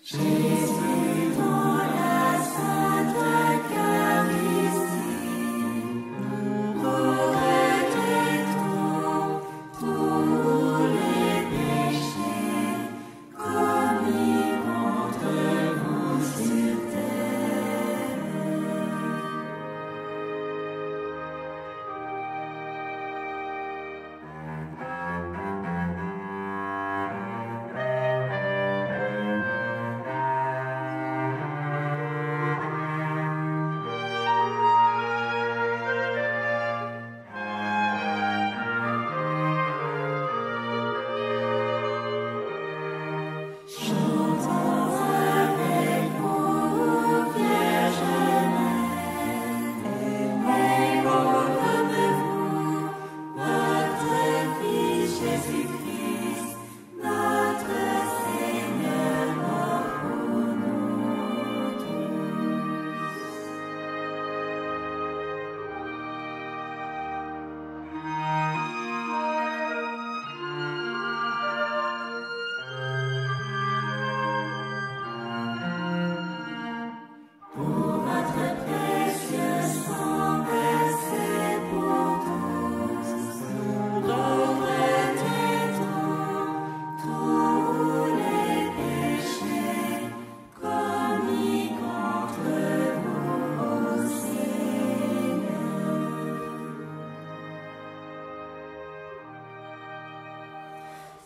Jésus dans la Sainte Eucharistie, regrettons tous les péchés, commis contre vous sur terre. Chantons avec vous, Vierge Mère, aimons comme vous, notre Fils Jésus-Christ, notre Seigneur, mort pour nous tous. Pour votre précieux sang versé pour tous, regrettons tous les péchés commis contre vous, ô Seigneur.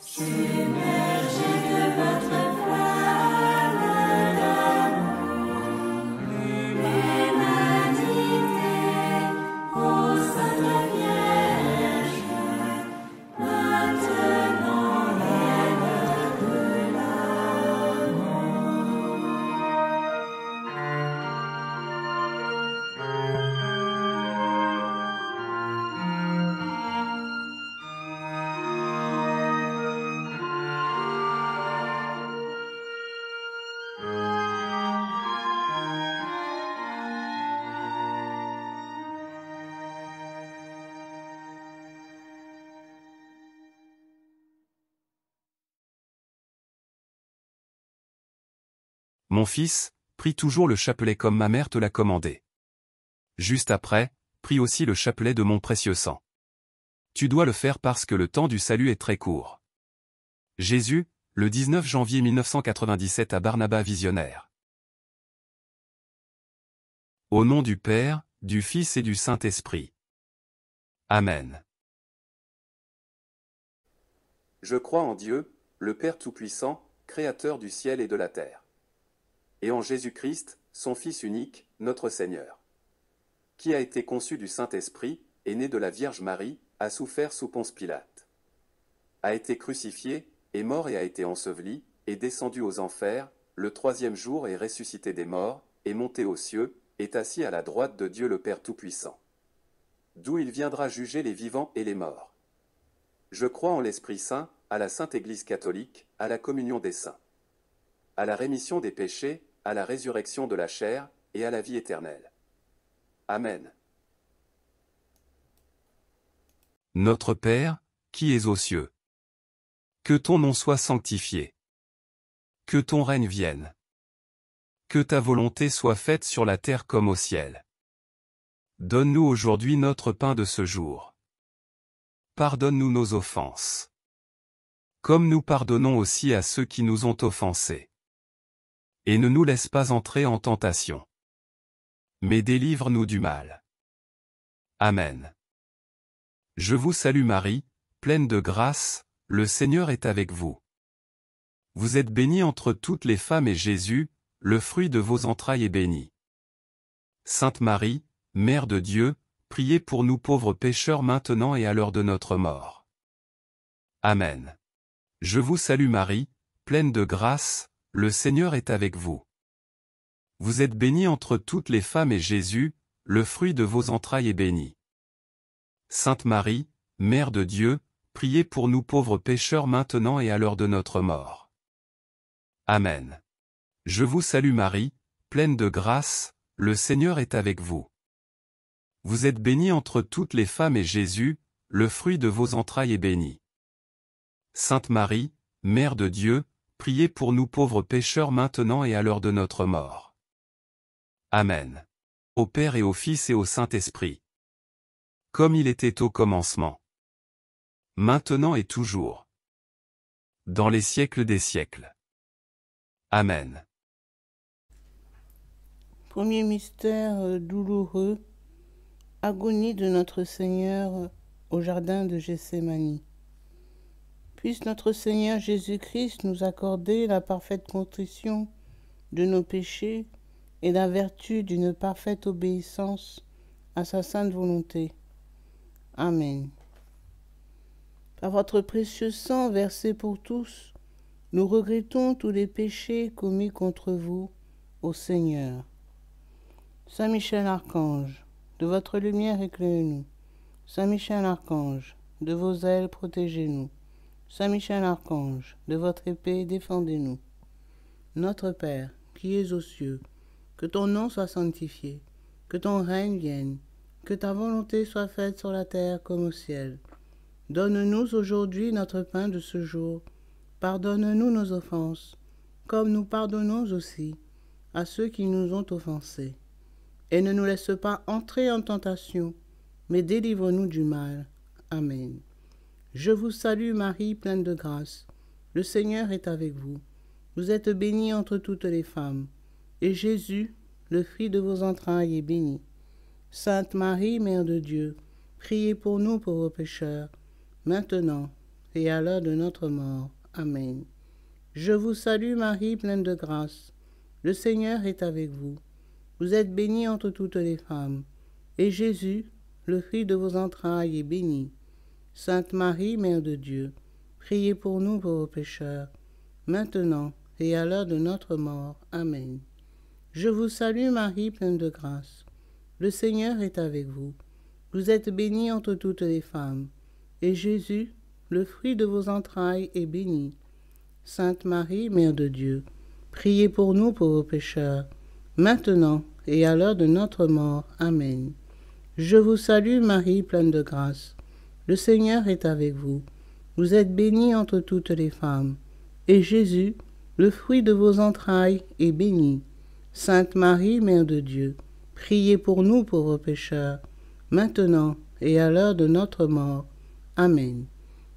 Submergez de votre flamme d'amour l'humanité, ô Sainte Vierge, maintenant et à l'heure de la mort. Mon fils, prie toujours le chapelet comme ma mère te l'a commandé. Juste après, prie aussi le chapelet de mon précieux sang. Tu dois le faire parce que le temps du salut est très court. Jésus, le 19 janvier 1997 à Barnaba Visionnaire. Au nom du Père, du Fils et du Saint-Esprit. Amen. Je crois en Dieu, le Père Tout-Puissant, Créateur du ciel et de la terre. Et en Jésus-Christ, son Fils unique, notre Seigneur. Qui a été conçu du Saint-Esprit, est né de la Vierge Marie, a souffert sous Ponce Pilate. A été crucifié, est mort et a été enseveli, est descendu aux enfers, le troisième jour est ressuscité des morts, est monté aux cieux, est assis à la droite de Dieu le Père Tout-Puissant. D'où il viendra juger les vivants et les morts. Je crois en l'Esprit Saint, à la Sainte Église catholique, à la communion des saints, à la rémission des péchés, à la résurrection de la chair, et à la vie éternelle. Amen. Notre Père, qui es aux cieux. Que ton nom soit sanctifié. Que ton règne vienne. Que ta volonté soit faite sur la terre comme au ciel. Donne-nous aujourd'hui notre pain de ce jour. Pardonne-nous nos offenses. Comme nous pardonnons aussi à ceux qui nous ont offensés. Et ne nous laisse pas entrer en tentation. Mais délivre-nous du mal. Amen. Je vous salue Marie, pleine de grâce, le Seigneur est avec vous. Vous êtes bénie entre toutes les femmes et Jésus, le fruit de vos entrailles est béni. Sainte Marie, Mère de Dieu, priez pour nous pauvres pécheurs maintenant et à l'heure de notre mort. Amen. Je vous salue Marie, pleine de grâce, le Seigneur est avec vous. Vous êtes bénie entre toutes les femmes et Jésus, le fruit de vos entrailles est béni. Sainte Marie, Mère de Dieu, priez pour nous pauvres pécheurs maintenant et à l'heure de notre mort. Amen. Je vous salue Marie, pleine de grâce, le Seigneur est avec vous. Vous êtes bénie entre toutes les femmes et Jésus, le fruit de vos entrailles est béni. Sainte Marie, Mère de Dieu, priez pour nous pauvres pécheurs maintenant et à l'heure de notre mort. Amen. Au Père et au Fils et au Saint-Esprit. Comme il était au commencement. Maintenant et toujours. Dans les siècles des siècles. Amen. Premier mystère douloureux, agonie de notre Seigneur au jardin de Gethsémani. Puisse notre Seigneur Jésus-Christ nous accorder la parfaite contrition de nos péchés et la vertu d'une parfaite obéissance à sa sainte volonté. Amen. Par votre précieux sang versé pour tous, nous regrettons tous les péchés commis contre vous, ô Seigneur. Saint Michel Archange, de votre lumière éclairez-nous. Saint Michel Archange, de vos ailes protégez-nous. Saint Michel Archange, de votre épée défendez-nous. Notre Père, qui es aux cieux, que ton nom soit sanctifié, que ton règne vienne, que ta volonté soit faite sur la terre comme au ciel. Donne-nous aujourd'hui notre pain de ce jour. Pardonne-nous nos offenses, comme nous pardonnons aussi à ceux qui nous ont offensés. Et ne nous laisse pas entrer en tentation, mais délivre-nous du mal. Amen. Je vous salue Marie, pleine de grâce. Le Seigneur est avec vous. Vous êtes bénie entre toutes les femmes, et Jésus, le fruit de vos entrailles, est béni. Sainte Marie, Mère de Dieu, priez pour nous pauvres pécheurs, maintenant et à l'heure de notre mort. Amen. Je vous salue Marie, pleine de grâce. Le Seigneur est avec vous. Vous êtes bénie entre toutes les femmes, et Jésus, le fruit de vos entrailles, est béni. Sainte Marie, Mère de Dieu, priez pour nous pauvres pécheurs, maintenant et à l'heure de notre mort. Amen. Je vous salue Marie, pleine de grâce. Le Seigneur est avec vous. Vous êtes bénie entre toutes les femmes, et Jésus, le fruit de vos entrailles, est béni. Sainte Marie, Mère de Dieu, priez pour nous pauvres pécheurs, maintenant et à l'heure de notre mort. Amen. Je vous salue Marie, pleine de grâce. Le Seigneur est avec vous. Vous êtes bénie entre toutes les femmes, et Jésus, le fruit de vos entrailles, est béni. Sainte Marie, Mère de Dieu, priez pour nous pauvres pécheurs, maintenant et à l'heure de notre mort. Amen.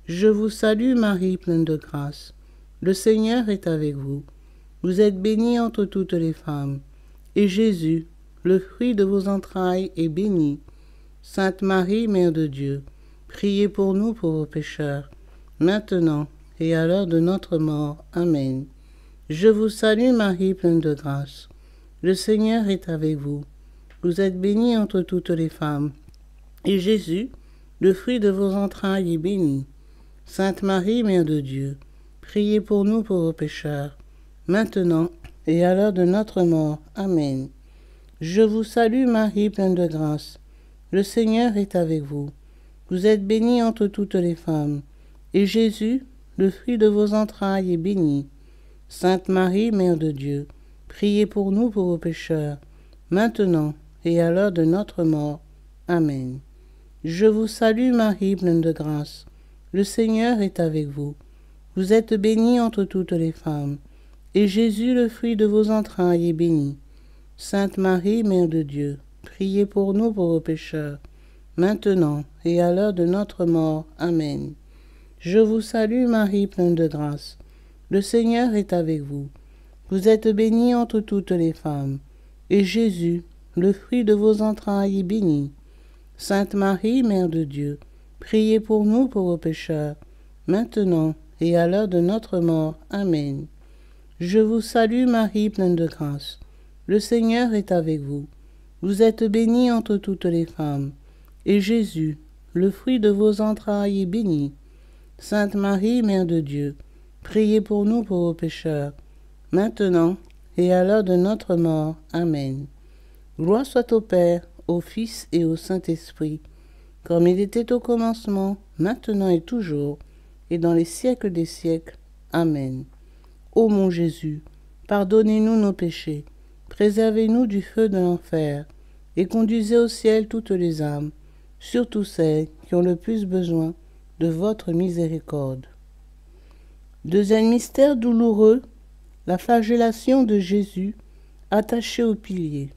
Je vous salue Marie, pleine de grâce. Le Seigneur est avec vous. Vous êtes bénie entre toutes les femmes, et Jésus, le fruit de vos entrailles, est béni. Sainte Marie, Mère de Dieu, priez pour nous pauvres pécheurs, maintenant et à l'heure de notre mort. Amen. Je vous salue Marie, pleine de grâce. Le Seigneur est avec vous. Vous êtes bénie entre toutes les femmes, et Jésus, le fruit de vos entrailles, est béni. Sainte Marie, Mère de Dieu, priez pour nous pauvres pécheurs, maintenant et à l'heure de notre mort. Amen. Je vous salue Marie, pleine de grâce. Le Seigneur est avec vous. Vous êtes bénie entre toutes les femmes, et Jésus, le fruit de vos entrailles, est béni. Sainte Marie, Mère de Dieu, priez pour nous pauvres pécheurs, maintenant et à l'heure de notre mort. Amen. Je vous salue Marie, pleine de grâce. Le Seigneur est avec vous. Vous êtes bénie entre toutes les femmes, et Jésus, le fruit de vos entrailles, est béni. Sainte Marie, Mère de Dieu, priez pour nous pauvres pécheurs, maintenant et à l'heure de notre mort. Amen. Je vous salue Marie, pleine de grâce. Le Seigneur est avec vous. Vous êtes bénie entre toutes les femmes, et Jésus, le fruit de vos entrailles, est béni. Sainte Marie, Mère de Dieu, priez pour nous pauvres pécheurs, maintenant et à l'heure de notre mort. Amen. Je vous salue Marie, pleine de grâce. Le Seigneur est avec vous. Vous êtes bénie entre toutes les femmes, et Jésus, le fruit de vos entrailles, est béni. Sainte Marie, Mère de Dieu, priez pour nous pauvres pécheurs, maintenant et à l'heure de notre mort. Amen. Gloire soit au Père, au Fils et au Saint-Esprit, comme il était au commencement, maintenant et toujours, et dans les siècles des siècles. Amen. Ô mon Jésus, pardonnez-nous nos péchés, préservez-nous du feu de l'enfer, et conduisez au ciel toutes les âmes, surtout celles qui ont le plus besoin de votre miséricorde. Deuxième mystère douloureux, la flagellation de Jésus attaché au pilier.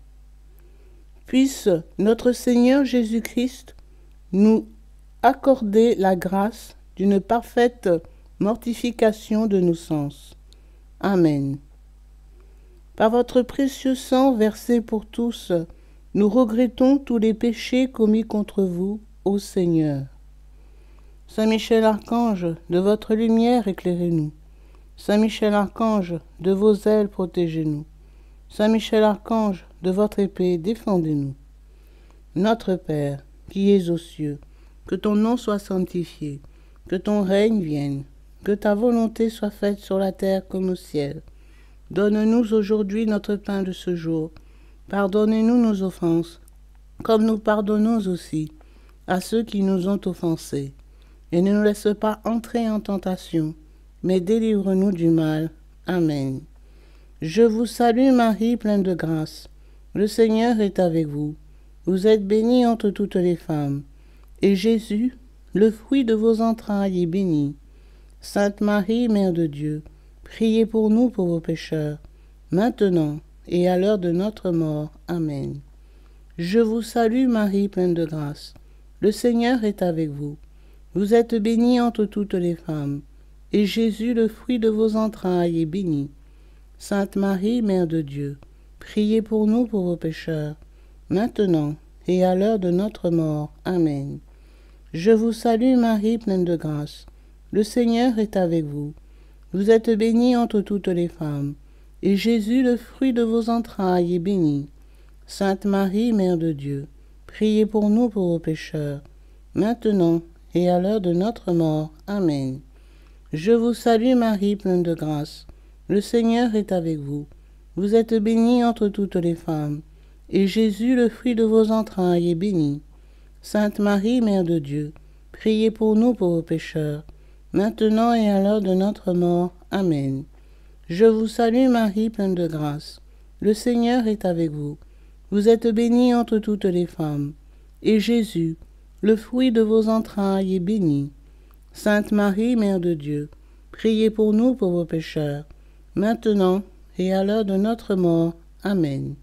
Puisse notre Seigneur Jésus-Christ nous accorder la grâce d'une parfaite mortification de nos sens. Amen. Par votre précieux sang versé pour tous, nous regrettons tous les péchés commis contre vous, ô Seigneur. Saint Michel Archange, de votre lumière éclairez-nous. Saint Michel Archange, de vos ailes protégez-nous. Saint Michel Archange, de votre épée défendez-nous. Notre Père, qui es aux cieux, que ton nom soit sanctifié, que ton règne vienne, que ta volonté soit faite sur la terre comme au ciel. Donne-nous aujourd'hui notre pain de ce jour. Pardonnez-nous nos offenses, comme nous pardonnons aussi à ceux qui nous ont offensés. Et ne nous laisse pas entrer en tentation, mais délivre-nous du mal. Amen. Je vous salue Marie, pleine de grâce. Le Seigneur est avec vous. Vous êtes bénie entre toutes les femmes. Et Jésus, le fruit de vos entrailles, est béni. Sainte Marie, Mère de Dieu, priez pour nous pauvres pécheurs, maintenant et à l'heure de notre mort. Amen. Je vous salue Marie, pleine de grâce. Le Seigneur est avec vous. Vous êtes bénie entre toutes les femmes, et Jésus, le fruit de vos entrailles, est béni. Sainte Marie, Mère de Dieu, priez pour nous pauvres pécheurs, maintenant et à l'heure de notre mort. Amen. Je vous salue Marie, pleine de grâce. Le Seigneur est avec vous. Vous êtes bénie entre toutes les femmes, et Jésus, le fruit de vos entrailles, est béni. Sainte Marie, Mère de Dieu, priez pour nous pauvres pécheurs, maintenant et à l'heure de notre mort. Amen. Je vous salue Marie, pleine de grâce. Le Seigneur est avec vous. Vous êtes bénie entre toutes les femmes, et Jésus, le fruit de vos entrailles, est béni. Sainte Marie, Mère de Dieu, priez pour nous pauvres pécheurs, maintenant et à l'heure de notre mort. Amen. Je vous salue Marie, pleine de grâce. Le Seigneur est avec vous. Vous êtes bénie entre toutes les femmes, et Jésus, le fruit de vos entrailles, est béni. Sainte Marie, Mère de Dieu, priez pour nous pauvres pécheurs, maintenant et à l'heure de notre mort. Amen.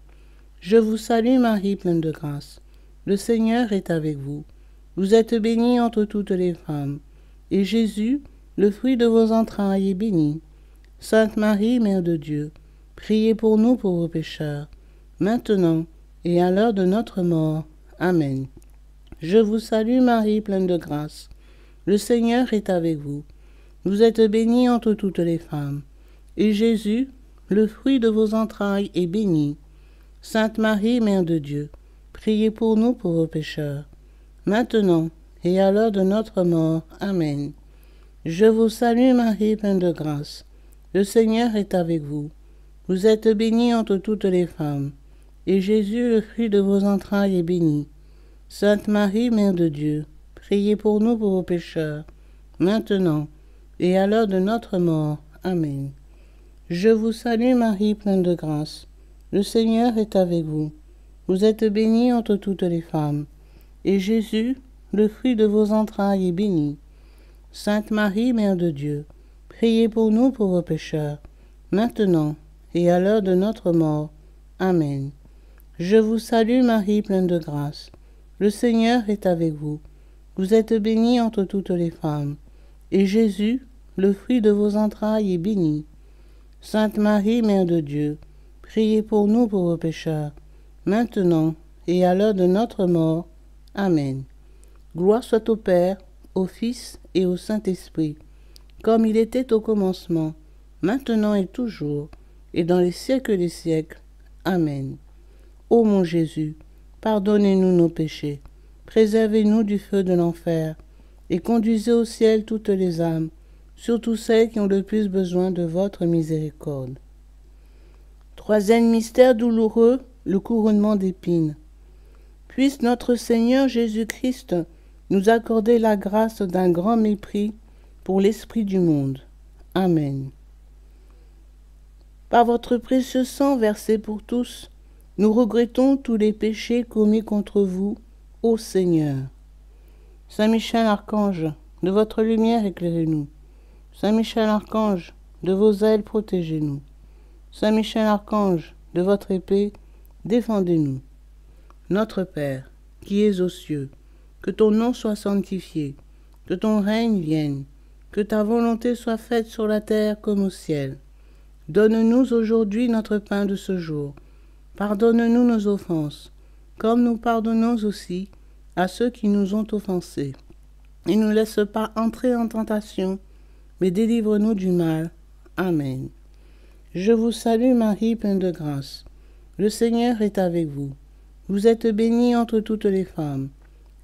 Je vous salue Marie, pleine de grâce. Le Seigneur est avec vous. Vous êtes bénie entre toutes les femmes, et Jésus, le fruit de vos entrailles, est béni. Sainte Marie, Mère de Dieu, priez pour nous pauvres pécheurs, maintenant et à l'heure de notre mort. Amen. Je vous salue Marie, pleine de grâce. Le Seigneur est avec vous. Vous êtes bénie entre toutes les femmes, et Jésus, le fruit de vos entrailles, est béni. Sainte Marie, Mère de Dieu, priez pour nous pauvres pécheurs, maintenant et à l'heure de notre mort. Amen. Je vous salue Marie, pleine de grâce. Le Seigneur est avec vous. Vous êtes bénie entre toutes les femmes, et Jésus, le fruit de vos entrailles, est béni. Sainte Marie, Mère de Dieu, priez pour nous pauvres pécheurs, maintenant et à l'heure de notre mort. Amen. Je vous salue Marie, pleine de grâce. Le Seigneur est avec vous. Vous êtes bénie entre toutes les femmes, et Jésus, le fruit de vos entrailles, est béni. Sainte Marie, Mère de Dieu, priez pour nous pauvres pécheurs, maintenant et à l'heure de notre mort. Amen. Je vous salue Marie, pleine de grâce. Le Seigneur est avec vous. Vous êtes bénie entre toutes les femmes, et Jésus, le fruit de vos entrailles, est béni. Sainte Marie, Mère de Dieu, priez pour nous pauvres pécheurs, maintenant et à l'heure de notre mort. Amen. Gloire soit au Père, au Fils et au Saint-Esprit, comme il était au commencement, maintenant et toujours, et dans les siècles des siècles. Amen. Ô mon Jésus, pardonnez-nous nos péchés, préservez-nous du feu de l'enfer, et conduisez au ciel toutes les âmes, surtout celles qui ont le plus besoin de votre miséricorde. Troisième mystère douloureux, le couronnement d'épines. Puisse notre Seigneur Jésus-Christ nous accorder la grâce d'un grand mépris pour l'esprit du monde. Amen. Par votre précieux sang versé pour tous, nous regrettons tous les péchés commis contre vous, ô Seigneur. Saint Michel Archange, de votre lumière éclairez-nous. Saint Michel Archange, de vos ailes protégez-nous. Saint Michel Archange, de votre épée, défendez-nous. Notre Père, qui es aux cieux, que ton nom soit sanctifié, que ton règne vienne, que ta volonté soit faite sur la terre comme au ciel. Donne-nous aujourd'hui notre pain de ce jour. Pardonne-nous nos offenses, comme nous pardonnons aussi à ceux qui nous ont offensés. Et ne nous laisse pas entrer en tentation, mais délivre-nous du mal. Amen. Je vous salue Marie, pleine de grâce. Le Seigneur est avec vous. Vous êtes bénie entre toutes les femmes.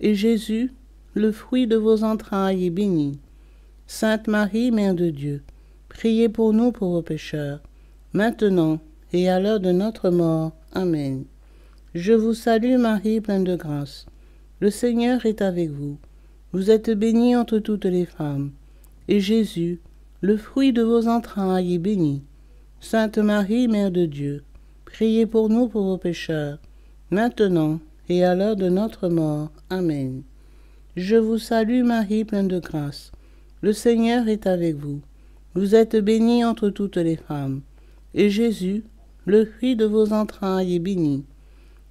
Et Jésus, le fruit de vos entrailles, est béni. Sainte Marie, Mère de Dieu, priez pour nous pauvres pécheurs, maintenant et à l'heure de notre mort. Amen. Je vous salue Marie, pleine de grâce. Le Seigneur est avec vous. Vous êtes bénie entre toutes les femmes. Et Jésus, le fruit de vos entrailles, est béni. Sainte Marie, Mère de Dieu, priez pour nous pauvres pécheurs, maintenant et à l'heure de notre mort. Amen. Je vous salue Marie, pleine de grâce. Le Seigneur est avec vous. Vous êtes bénie entre toutes les femmes. Et Jésus, le fruit de vos entrailles, est béni.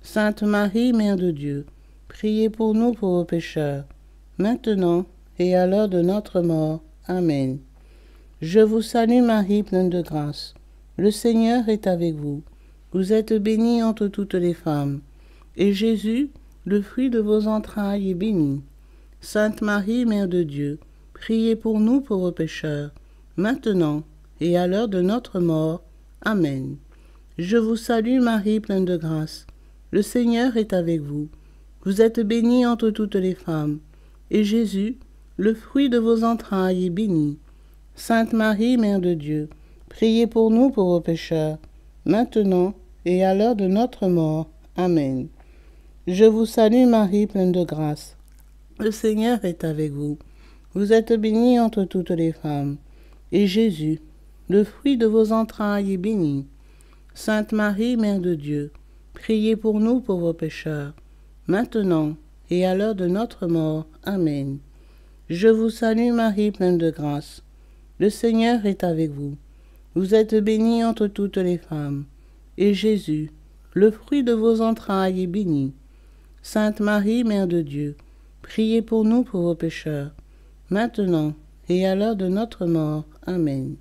Sainte Marie, Mère de Dieu, priez pour nous pauvres pécheurs, maintenant et à l'heure de notre mort. Amen. Je vous salue Marie, pleine de grâce. Le Seigneur est avec vous. Vous êtes bénie entre toutes les femmes. Et Jésus, le fruit de vos entrailles, est béni. Sainte Marie, Mère de Dieu, priez pour nous pauvres pécheurs, maintenant et à l'heure de notre mort. Amen. Je vous salue Marie, pleine de grâce. Le Seigneur est avec vous. Vous êtes bénie entre toutes les femmes. Et Jésus, le fruit de vos entrailles, est béni. Sainte Marie, Mère de Dieu, priez pour nous pauvres pécheurs, maintenant et à l'heure de notre mort. Amen. Je vous salue Marie, pleine de grâce. Le Seigneur est avec vous. Vous êtes bénie entre toutes les femmes. Et Jésus, le fruit de vos entrailles, est béni. Sainte Marie, Mère de Dieu, priez pour nous pauvres pécheurs, maintenant et à l'heure de notre mort. Amen. Je vous salue Marie, pleine de grâce. Le Seigneur est avec vous. Vous êtes bénie entre toutes les femmes. Et Jésus, le fruit de vos entrailles, est béni. Sainte Marie, Mère de Dieu, priez pour nous pauvres pécheurs, maintenant et à l'heure de notre mort. Amen.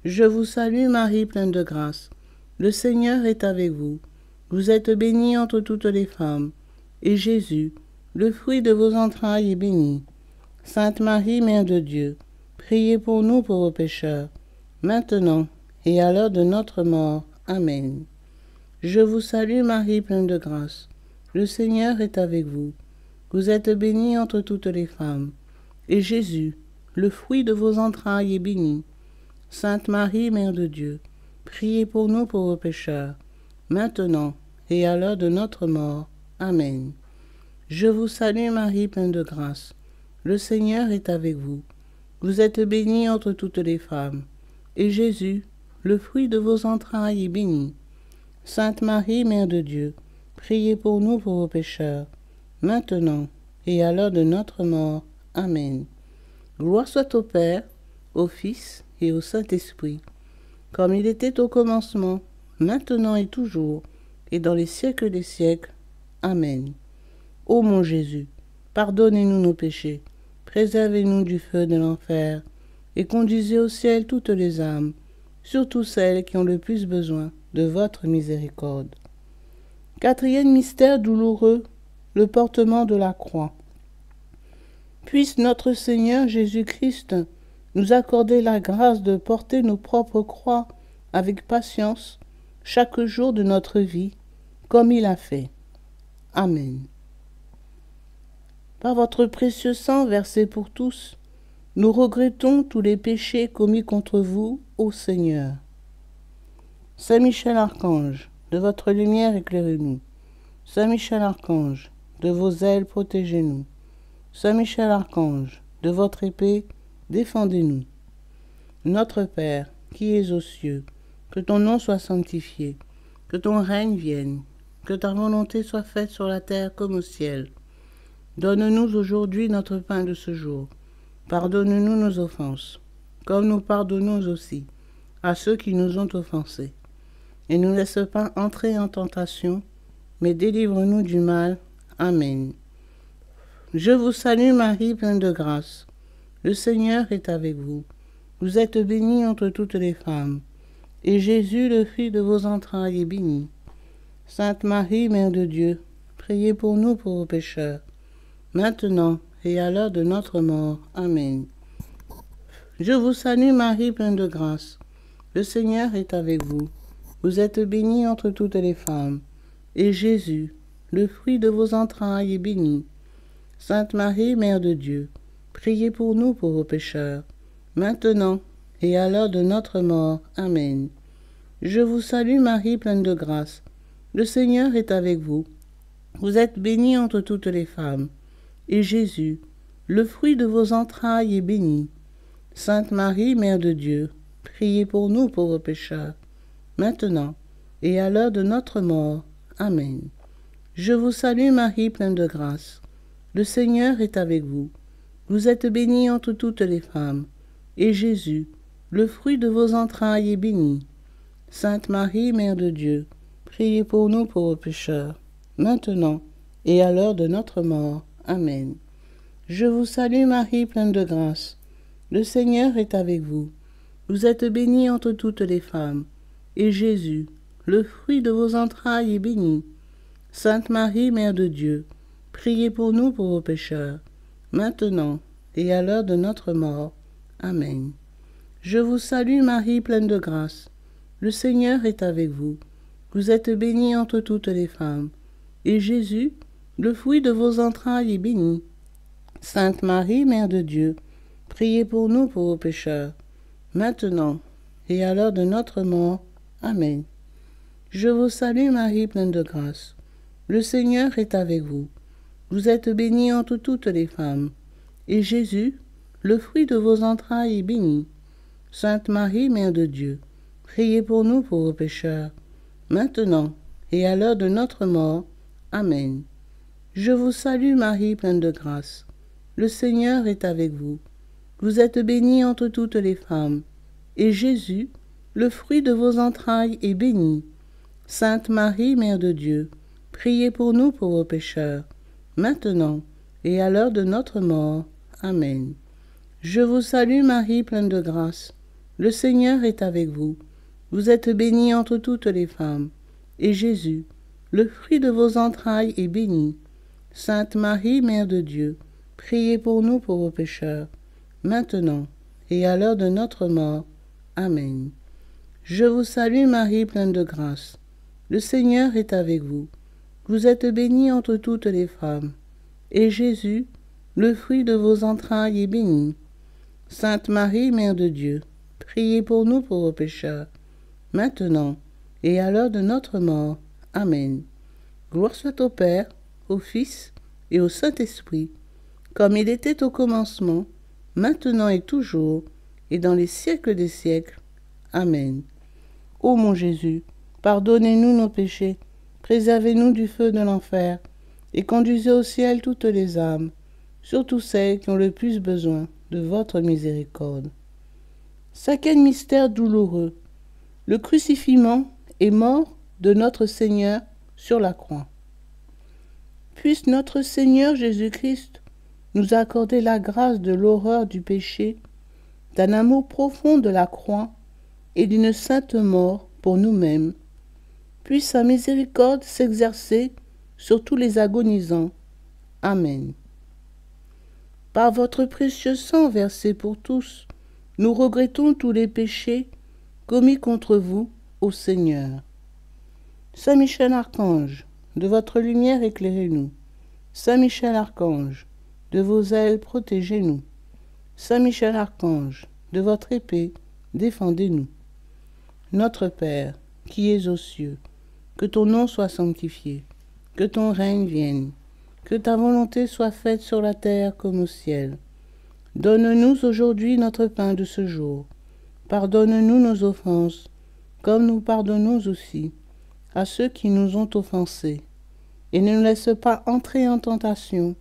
Je vous salue Marie, pleine de grâce. Le Seigneur est avec vous. Vous êtes bénie entre toutes les femmes. Et Jésus, le fruit de vos entrailles, est béni. Sainte Marie, Mère de Dieu, priez pour nous pauvres pécheurs, maintenant et à l'heure de notre mort. Amen. Je vous salue Marie, pleine de grâce. Le Seigneur est avec vous. Vous êtes bénie entre toutes les femmes. Et Jésus, le fruit de vos entrailles, est béni. Sainte Marie, Mère de Dieu, priez pour nous pauvres pécheurs, maintenant et à l'heure de notre mort. Amen. Je vous salue Marie, pleine de grâce. Le Seigneur est avec vous. Vous êtes bénie entre toutes les femmes. Et Jésus, le fruit de vos entrailles, est béni. Sainte Marie, Mère de Dieu, priez pour nous pauvres pécheurs, maintenant et à l'heure de notre mort. Amen. Gloire soit au Père, au Fils et au Saint-Esprit, comme il était au commencement, maintenant et toujours, et dans les siècles des siècles. Amen. Ô mon Jésus, pardonnez-nous nos péchés, préservez-nous du feu de l'enfer, et conduisez au ciel toutes les âmes, surtout celles qui ont le plus besoin de votre miséricorde. Quatrième mystère douloureux, le portement de la croix. Puisse notre Seigneur Jésus-Christ nous accorder la grâce de porter nos propres croix avec patience chaque jour de notre vie, comme il a fait. Amen. Par votre précieux sang versé pour tous, nous regrettons tous les péchés commis contre vous, ô Seigneur. Saint Michel Archange, de votre lumière éclairez-nous. Saint Michel Archange, de vos ailes protégez-nous. Saint Michel Archange, de votre épée défendez-nous. Notre Père, qui es aux cieux, que ton nom soit sanctifié, que ton règne vienne, que ta volonté soit faite sur la terre comme au ciel. Donne-nous aujourd'hui notre pain de ce jour. Pardonne-nous nos offenses, comme nous pardonnons aussi à ceux qui nous ont offensés. Et ne nous laisse pas entrer en tentation, mais délivre-nous du mal. Amen. Je vous salue Marie, pleine de grâce. Le Seigneur est avec vous. Vous êtes bénie entre toutes les femmes, et Jésus, le fruit de vos entrailles, est béni. Sainte Marie, Mère de Dieu, priez pour nous pauvres pécheurs, maintenant et à l'heure de notre mort. Amen. Je vous salue Marie, pleine de grâce. Le Seigneur est avec vous. Vous êtes bénie entre toutes les femmes, et Jésus, le fruit de vos entrailles, est béni. Sainte Marie, Mère de Dieu, priez pour nous pauvres pécheurs, maintenant et à l'heure de notre mort. Amen. Je vous salue Marie, pleine de grâce. Le Seigneur est avec vous. Vous êtes bénie entre toutes les femmes, et Jésus, le fruit de vos entrailles, est béni. Sainte Marie, Mère de Dieu, priez pour nous pauvres pécheurs, maintenant et à l'heure de notre mort. Amen. Je vous salue Marie, pleine de grâce. Le Seigneur est avec vous. Vous êtes bénie entre toutes les femmes, et Jésus, le fruit de vos entrailles, est béni. Sainte Marie, Mère de Dieu, priez pour nous pauvres pécheurs, maintenant et à l'heure de notre mort. Amen. Je vous salue Marie, pleine de grâce. Le Seigneur est avec vous. Vous êtes bénie entre toutes les femmes, et Jésus, le fruit de vos entrailles, est béni. Sainte Marie, Mère de Dieu, priez pour nous pauvres pécheurs, maintenant et à l'heure de notre mort. Amen. Je vous salue Marie, pleine de grâce. Le Seigneur est avec vous. Vous êtes bénie entre toutes les femmes, et Jésus, le fruit de vos entrailles, est béni. Sainte Marie, Mère de Dieu, priez pour nous pauvres pécheurs, maintenant et à l'heure de notre mort. Amen. Je vous salue Marie, pleine de grâce. Le Seigneur est avec vous. Vous êtes bénie entre toutes les femmes, et Jésus, le fruit de vos entrailles, est béni. Sainte Marie, Mère de Dieu, priez pour nous pauvres pécheurs, maintenant et à l'heure de notre mort. Amen. Je vous salue Marie, pleine de grâce. Le Seigneur est avec vous. Vous êtes bénie entre toutes les femmes, et Jésus, le fruit de vos entrailles, est béni. Sainte Marie, Mère de Dieu, priez pour nous pauvres pécheurs, maintenant et à l'heure de notre mort. Amen. Je vous salue Marie, pleine de grâce. Le Seigneur est avec vous. Vous êtes bénie entre toutes les femmes, et Jésus, le fruit de vos entrailles, est béni. Sainte Marie, Mère de Dieu, priez pour nous pauvres pécheurs, maintenant et à l'heure de notre mort. Amen. Je vous salue Marie, pleine de grâce. Le Seigneur est avec vous. Vous êtes bénie entre toutes les femmes, et Jésus, le fruit de vos entrailles, est béni. Sainte Marie, Mère de Dieu, priez pour nous pauvres pécheurs, maintenant et à l'heure de notre mort. Amen. Gloire soit au Père, au Fils et au Saint-Esprit, comme il était au commencement, maintenant et toujours, et dans les siècles des siècles. Amen. Ô mon Jésus, pardonnez-nous nos péchés, préservez-nous du feu de l'enfer, et conduisez au ciel toutes les âmes, surtout celles qui ont le plus besoin de votre miséricorde. Cinquième mystère douloureux, le crucifixion et mort de notre Seigneur sur la croix. Puisse notre Seigneur Jésus-Christ nous accorder la grâce de l'horreur du péché, d'un amour profond de la croix et d'une sainte mort pour nous-mêmes. Puisse sa miséricorde s'exercer sur tous les agonisants. Amen. Par votre précieux sang versé pour tous, nous regrettons tous les péchés commis contre vous, ô Seigneur. Saint Michel Archange, de votre lumière éclairez-nous. Saint Michel Archange, de vos ailes protégez-nous. Saint Michel Archange, de votre épée défendez-nous. Notre Père, qui es aux cieux, que ton nom soit sanctifié, que ton règne vienne, que ta volonté soit faite sur la terre comme au ciel. Donne-nous aujourd'hui notre pain de ce jour. Pardonne-nous nos offenses, comme nous pardonnons aussi à ceux qui nous ont offensés. Et ne nous laisse pas entrer en tentation,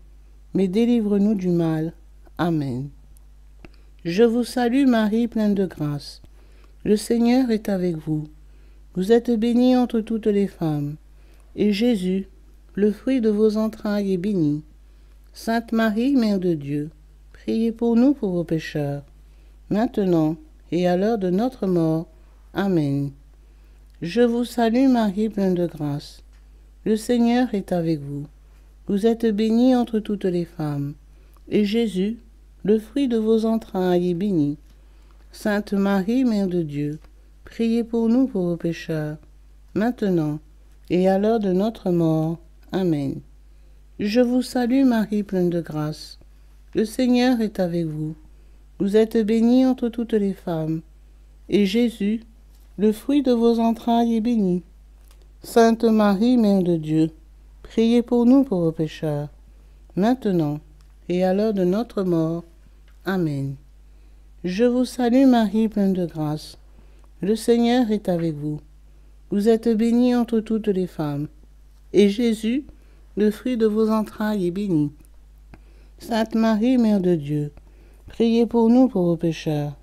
mais délivre-nous du mal. Amen. Je vous salue Marie, pleine de grâce. Le Seigneur est avec vous. Vous êtes bénie entre toutes les femmes. Et Jésus, le fruit de vos entrailles, est béni. Sainte Marie, Mère de Dieu, priez pour nous pauvres pécheurs, maintenant et à l'heure de notre mort. Amen. Je vous salue Marie, pleine de grâce. Le Seigneur est avec vous. Vous êtes bénie entre toutes les femmes. Et Jésus, le fruit de vos entrailles, est béni. Sainte Marie, Mère de Dieu, priez pour nous pauvres pécheurs, maintenant et à l'heure de notre mort. Amen. Je vous salue Marie, pleine de grâce. Le Seigneur est avec vous. Vous êtes bénie entre toutes les femmes. Et Jésus, le fruit de vos entrailles, est béni. Sainte Marie, Mère de Dieu, priez pour nous pauvres pécheurs, maintenant et à l'heure de notre mort. Amen. Je vous salue Marie, pleine de grâce. Le Seigneur est avec vous. Vous êtes bénie entre toutes les femmes. Et Jésus, le fruit de vos entrailles, est béni. Sainte Marie, Mère de Dieu, priez pour nous pauvres pécheurs,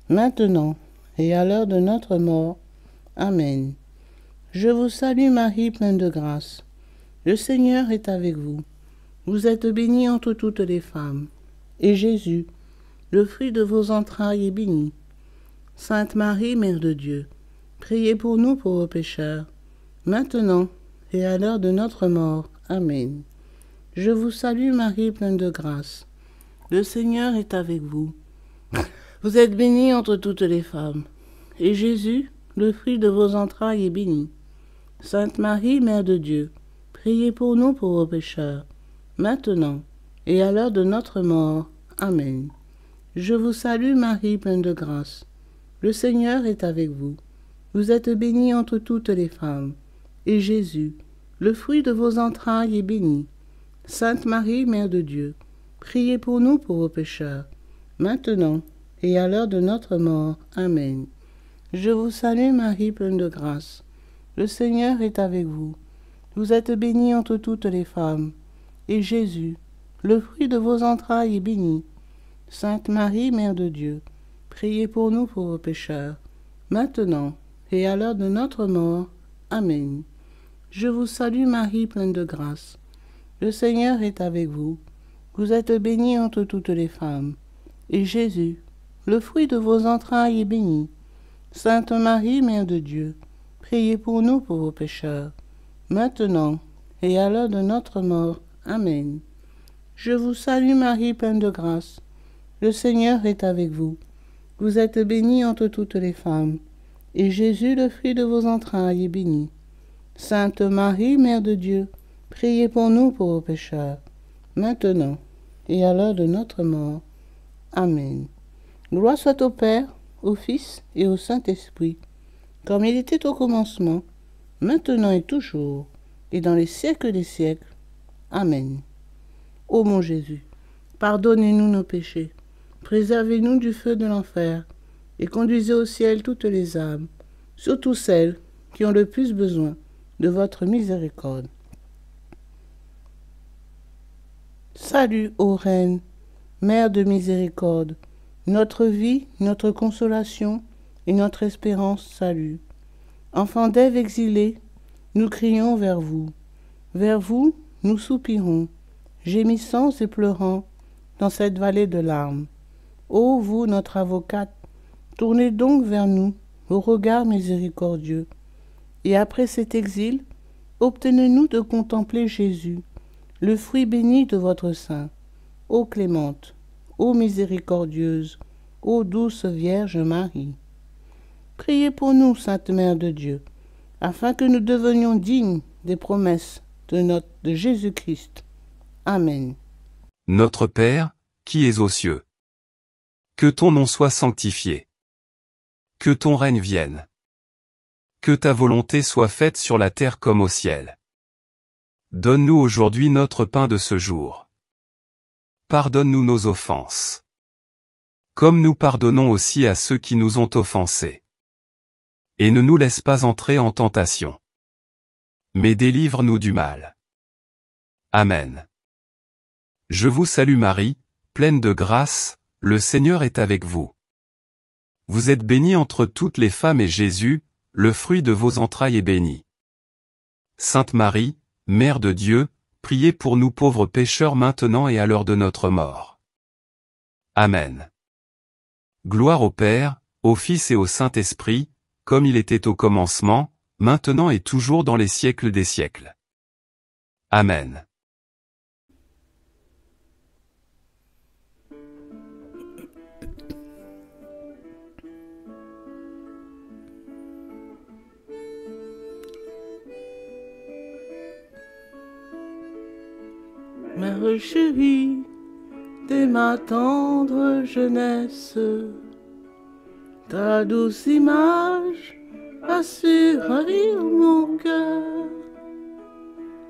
maintenant et à l'heure de notre mort. Amen. Je vous salue Marie, pleine de grâce. Le Seigneur est avec vous. Vous êtes bénie entre toutes les femmes. Et Jésus, le fruit de vos entrailles, est béni. Sainte Marie, Mère de Dieu, priez pour nous pauvres pécheurs, maintenant et à l'heure de notre mort. Amen. Je vous salue Marie, pleine de grâce. Le Seigneur est avec vous. Vous êtes bénie entre toutes les femmes. Et Jésus, le fruit de vos entrailles, est béni. Sainte Marie, Mère de Dieu, priez pour nous pauvres pécheurs, maintenant et à l'heure de notre mort. Amen. Je vous salue Marie, pleine de grâce. Le Seigneur est avec vous. Vous êtes bénie entre toutes les femmes. Et Jésus, le fruit de vos entrailles, est béni. Sainte Marie, Mère de Dieu, priez pour nous pauvres pécheurs, maintenant et à l'heure de notre mort. Amen. Je vous salue Marie, pleine de grâce. Le Seigneur est avec vous. Vous êtes bénie entre toutes les femmes. Et Jésus, le fruit de vos entrailles, est béni. Sainte Marie, Mère de Dieu, priez pour nous pauvres pécheurs, maintenant et à l'heure de notre mort. Amen. Je vous salue Marie, pleine de grâce. Le Seigneur est avec vous. Vous êtes bénie entre toutes les femmes. Et Jésus, le fruit de vos entrailles, est béni. Sainte Marie, Mère de Dieu, priez pour nous pauvres pécheurs, maintenant et à l'heure de notre mort. Amen. Je vous salue Marie, pleine de grâce. Le Seigneur est avec vous. Vous êtes bénie entre toutes les femmes. Et Jésus, le fruit de vos entrailles, est béni. Sainte Marie, Mère de Dieu, priez pour nous pauvres pécheurs, maintenant et à l'heure de notre mort. Amen. Gloire soit au Père, au Fils et au Saint-Esprit, comme il était au commencement, maintenant et toujours, et dans les siècles des siècles. Amen. Ô mon Jésus, pardonnez-nous nos péchés, préservez-nous du feu de l'enfer, et conduisez au ciel toutes les âmes, surtout celles qui ont le plus besoin de votre miséricorde. Salut, ô Reine, Mère de miséricorde, notre vie, notre consolation et notre espérance salue. Enfants d'Ève exilés, nous crions vers vous. Vers vous, nous soupirons, gémissant et pleurant dans cette vallée de larmes. Ô vous, notre avocate, tournez donc vers nous vos regards miséricordieux. Et après cet exil, obtenez-nous de contempler Jésus, le fruit béni de votre sein. Ô clémente, ô miséricordieuse, ô douce Vierge Marie. Priez pour nous, Sainte Mère de Dieu, afin que nous devenions dignes des promesses de Jésus-Christ. Amen. Notre Père, qui es aux cieux. Que ton nom soit sanctifié. Que ton règne vienne. Que ta volonté soit faite sur la terre comme au ciel. Donne-nous aujourd'hui notre pain de ce jour. Pardonne-nous nos offenses. Comme nous pardonnons aussi à ceux qui nous ont offensés. Et ne nous laisse pas entrer en tentation. Mais délivre-nous du mal. Amen. Je vous salue Marie, pleine de grâce, le Seigneur est avec vous. Vous êtes bénie entre toutes les femmes et Jésus, le fruit de vos entrailles est béni. Sainte Marie, Mère de Dieu, priez pour nous pauvres pécheurs maintenant et à l'heure de notre mort. Amen. Gloire au Père, au Fils et au Saint-Esprit, comme il était au commencement, maintenant et toujours dans les siècles des siècles. Amen. Mère chérie, dès ma tendre jeunesse, ta douce image a su ravir mon cœur.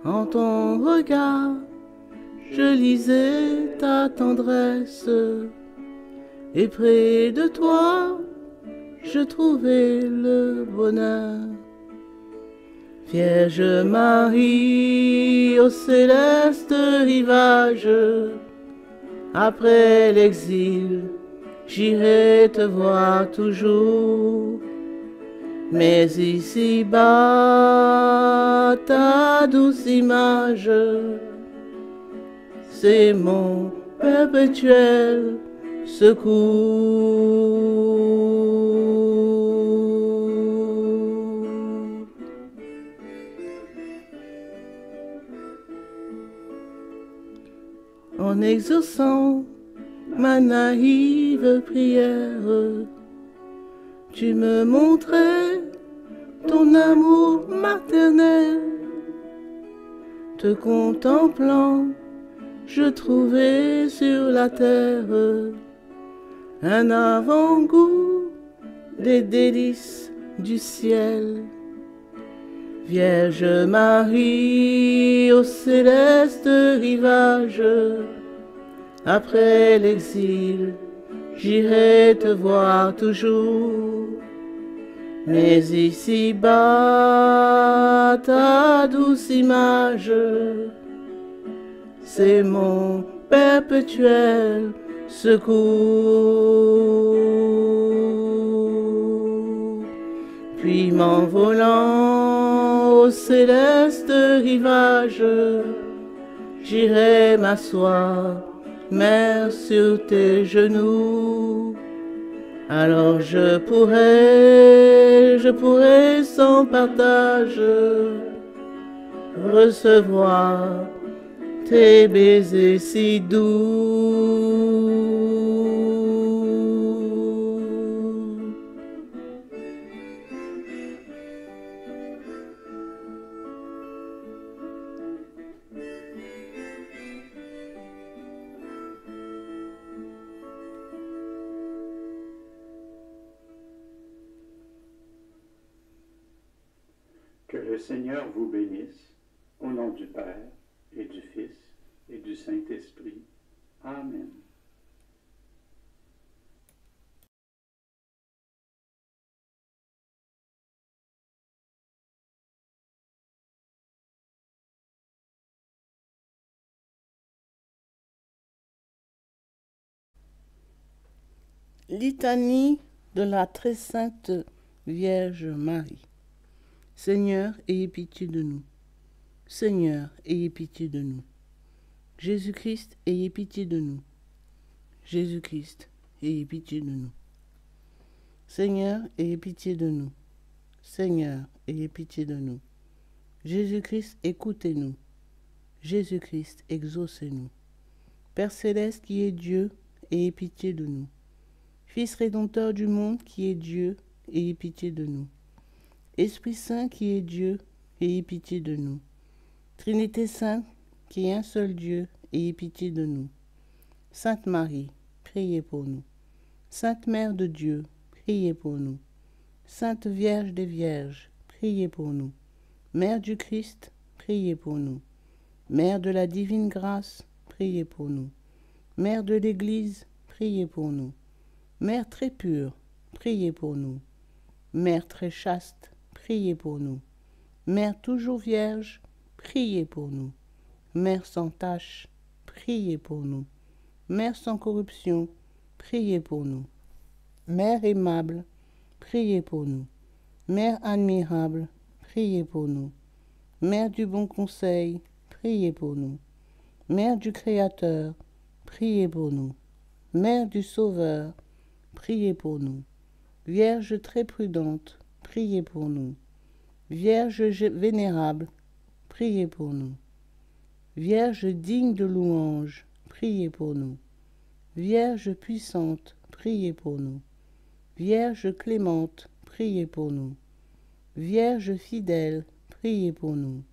En ton regard, je lisais ta tendresse, et près de toi, je trouvais le bonheur. Vierge Marie, au céleste rivage, après l'exil, j'irai te voir toujours. Mais ici-bas, ta douce image, c'est mon perpétuel secours. En exaucant ma naïve prière, tu me montrais ton amour maternel. Te contemplant, je trouvais sur la terre un avant-goût des délices du ciel. Vierge Marie, au céleste rivage, après l'exil, j'irai te voir toujours. Mais ici-bas, ta douce image, c'est mon perpétuel secours. Puis m'envolant au céleste rivage, j'irai m'asseoir, Mère, sur tes genoux. Alors je pourrais sans partage recevoir tes baisers si doux. Que le Seigneur vous bénisse, au nom du Père, et du Fils, et du Saint-Esprit. Amen. Litanie de la très sainte Vierge Marie. Seigneur, ayez pitié de nous. Seigneur, ayez pitié de nous. Jésus-Christ, ayez pitié de nous. Jésus-Christ, ayez pitié de nous. Seigneur, ayez pitié de nous. Seigneur, ayez pitié de nous. Jésus-Christ, écoutez-nous. Jésus-Christ, exaucez-nous. Père céleste qui est Dieu, ayez pitié de nous. Fils rédempteur du monde qui est Dieu, ayez pitié de nous. Esprit Saint qui est Dieu, ayez pitié de nous. Trinité Sainte qui est un seul Dieu, ayez pitié de nous. Sainte Marie, priez pour nous. Sainte Mère de Dieu, priez pour nous. Sainte Vierge des Vierges, priez pour nous. Mère du Christ, priez pour nous. Mère de la divine grâce, priez pour nous. Mère de l'Église, priez pour nous. Mère très pure, priez pour nous. Mère très chaste, priez pour nous. Mère toujours vierge, priez pour nous. Mère sans tache, priez pour nous. Mère sans corruption, priez pour nous. Mère aimable, priez pour nous. Mère admirable, priez pour nous. Mère du bon conseil, priez pour nous. Mère du Créateur, priez pour nous. Mère du Sauveur, priez pour nous. Vierge très prudente, priez pour nous. Vierge vénérable, priez pour nous. Vierge digne de louange, priez pour nous. Vierge puissante, priez pour nous. Vierge clémente, priez pour nous. Vierge fidèle, priez pour nous.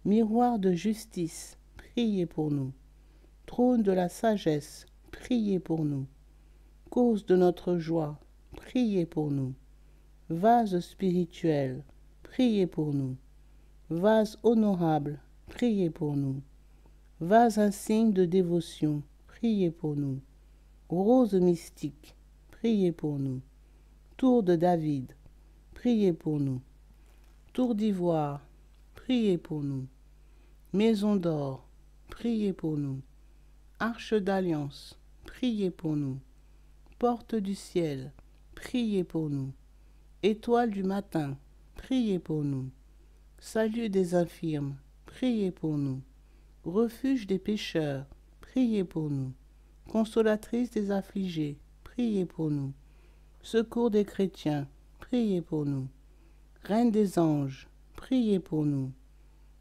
Miroir de justice, priez pour nous. Trône de la sagesse, priez pour nous. Cause de notre joie, priez pour nous. Vase spirituel, priez pour nous. Vase honorable, priez pour nous. Vase insigne de dévotion, priez pour nous. Rose mystique, priez pour nous. Tour de David, priez pour nous. Tour d'ivoire, priez pour nous. Maison d'or, priez pour nous. Arche d'alliance, priez pour nous. Porte du ciel, priez pour nous. Étoile du matin, priez pour nous. Salut des infirmes, priez pour nous. Refuge des pécheurs, priez pour nous. Consolatrice des affligés, priez pour nous. Secours des chrétiens, priez pour nous. Reine des anges, priez pour nous.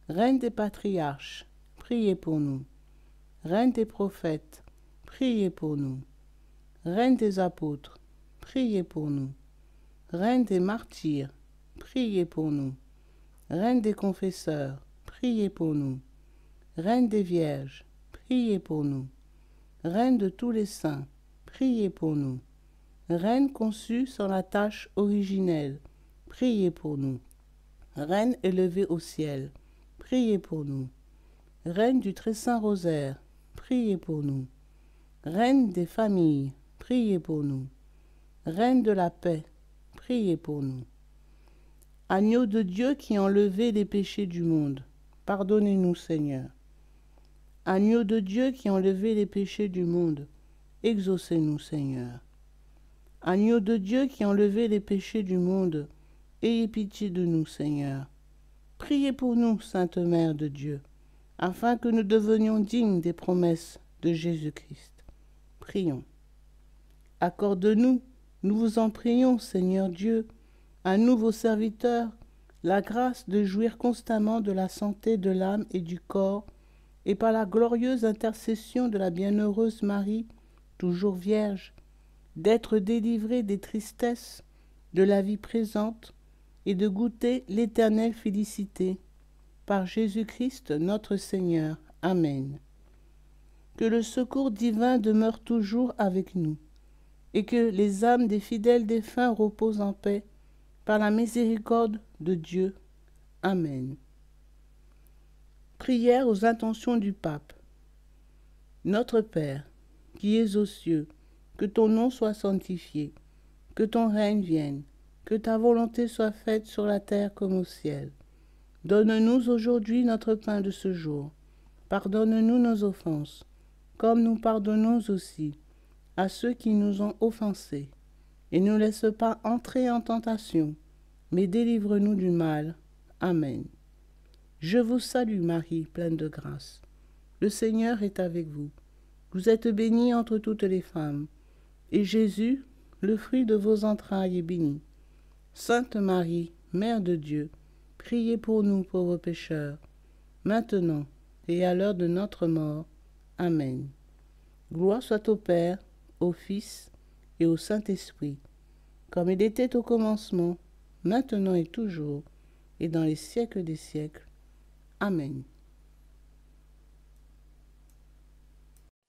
Reine des patriarches, priez pour nous. Reine des prophètes, priez pour nous. Reine des apôtres, priez pour nous. Reine des martyrs, priez pour nous. Reine des confesseurs, priez pour nous. Reine des vierges, priez pour nous. Reine de tous les saints, priez pour nous. Reine conçue sans la tache originelle, priez pour nous. Reine élevée au ciel, priez pour nous. Reine du très saint rosaire, priez pour nous. Reine des familles, priez pour nous. Reine de la paix, priez pour nous. Agneau de Dieu qui enlevait les péchés du monde, pardonnez-nous Seigneur. Agneau de Dieu qui enlevait les péchés du monde, exaucez-nous Seigneur. Agneau de Dieu qui enlevait les péchés du monde, ayez pitié de nous Seigneur. Priez pour nous, Sainte Mère de Dieu, afin que nous devenions dignes des promesses de Jésus-Christ. Prions. Accorde-nous, nous vous en prions, Seigneur Dieu, à nous vos serviteurs, la grâce de jouir constamment de la santé de l'âme et du corps, et par la glorieuse intercession de la bienheureuse Marie, toujours vierge, d'être délivrés des tristesses de la vie présente et de goûter l'éternelle félicité. Par Jésus-Christ notre Seigneur. Amen. Que le secours divin demeure toujours avec nous, et que les âmes des fidèles défunts reposent en paix, par la miséricorde de Dieu. Amen. Prière aux intentions du Pape. Notre Père, qui es aux cieux, que ton nom soit sanctifié, que ton règne vienne, que ta volonté soit faite sur la terre comme au ciel. Donne-nous aujourd'hui notre pain de ce jour. Pardonne-nous nos offenses, comme nous pardonnons aussi à ceux qui nous ont offensés. Et ne nous laisse pas entrer en tentation, mais délivre-nous du mal. Amen. Je vous salue Marie, pleine de grâce. Le Seigneur est avec vous. Vous êtes bénie entre toutes les femmes, et Jésus, le fruit de vos entrailles, est béni. Sainte Marie, Mère de Dieu, priez pour nous pauvres pécheurs, maintenant et à l'heure de notre mort. Amen. Gloire soit au Père, au Fils et au Saint-Esprit, comme il était au commencement, maintenant et toujours, et dans les siècles des siècles. Amen.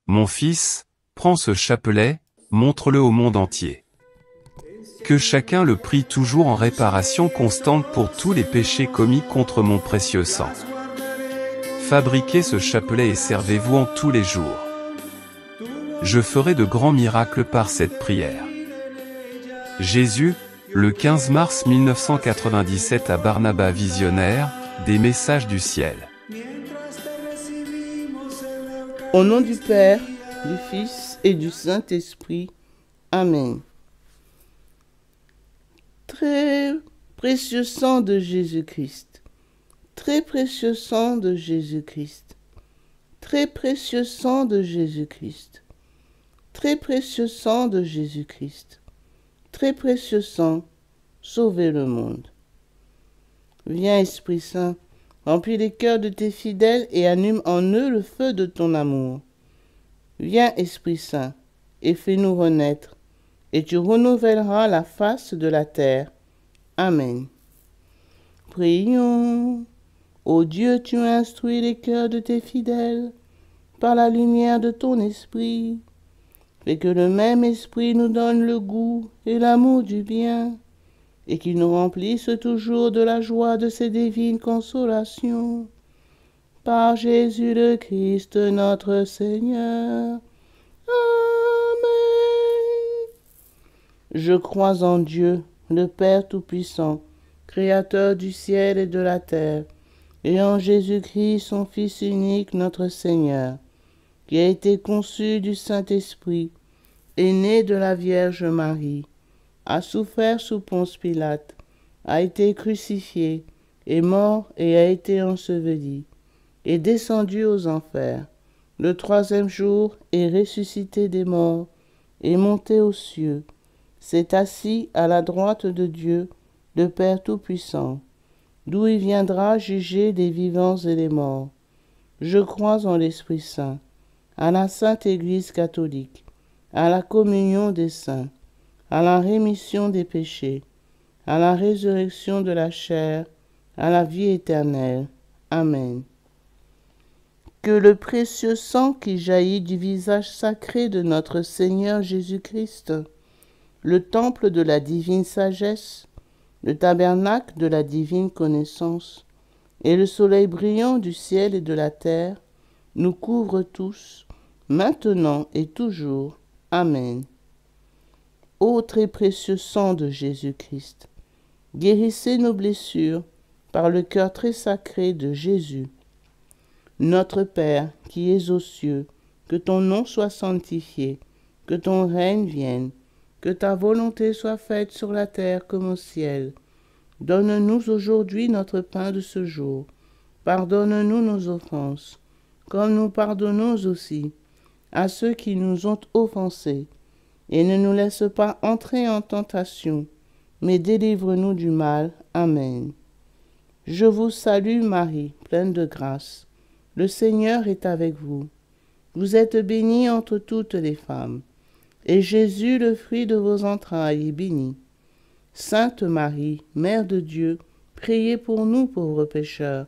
Mon fils, prends ce chapelet, montre-le au monde entier. Que chacun le prie toujours en réparation constante pour tous les péchés commis contre mon précieux sang. Fabriquez ce chapelet et servez-vous en tous les jours. Je ferai de grands miracles par cette prière. Jésus, le 15 mars 1997 à Barnaba Visionnaire, des messages du ciel. Au nom du Père, du Fils et du Saint-Esprit. Amen. Très précieux sang de Jésus-Christ, très précieux sang de Jésus-Christ, très précieux sang de Jésus-Christ, très précieux sang de Jésus-Christ, très précieux sang, sauvez le monde. Viens, Esprit Saint, remplis les cœurs de tes fidèles et allume en eux le feu de ton amour. Viens, Esprit Saint, et fais-nous renaître, et tu renouvelleras la face de la terre. Amen. Prions. Ô Dieu, tu instruis les cœurs de tes fidèles par la lumière de ton esprit, et que le même esprit nous donne le goût et l'amour du bien, et qu'il nous remplisse toujours de la joie de ses divines consolations. Par Jésus le Christ, notre Seigneur. Amen. Je crois en Dieu, le Père Tout-Puissant, Créateur du ciel et de la terre, et en Jésus-Christ, son Fils unique, notre Seigneur, qui a été conçu du Saint-Esprit, est né de la Vierge Marie, a souffert sous Ponce Pilate, a été crucifié, est mort et a été enseveli, est descendu aux enfers. Le troisième jour est ressuscité des morts, est monté aux cieux, s'est assis à la droite de Dieu, le Père Tout-Puissant, d'où il viendra juger les vivants et les morts. Je crois en l'Esprit Saint, à la Sainte Église catholique, à la communion des saints, à la rémission des péchés, à la résurrection de la chair, à la vie éternelle. Amen. Que le précieux sang qui jaillit du visage sacré de notre Seigneur Jésus-Christ, le temple de la divine sagesse, le tabernacle de la divine connaissance, et le soleil brillant du ciel et de la terre, nous couvrent tous, maintenant et toujours. Amen. Ô très précieux sang de Jésus-Christ, guérissez nos blessures par le cœur très sacré de Jésus. Notre Père, qui es aux cieux, que ton nom soit sanctifié, que ton règne vienne, que ta volonté soit faite sur la terre comme au ciel. Donne-nous aujourd'hui notre pain de ce jour. Pardonne-nous nos offenses, comme nous pardonnons aussi à ceux qui nous ont offensés. Et ne nous laisse pas entrer en tentation, mais délivre-nous du mal. Amen. Je vous salue Marie, pleine de grâce. Le Seigneur est avec vous. Vous êtes bénie entre toutes les femmes, et Jésus, le fruit de vos entrailles, est béni. Sainte Marie, Mère de Dieu, priez pour nous pauvres pécheurs,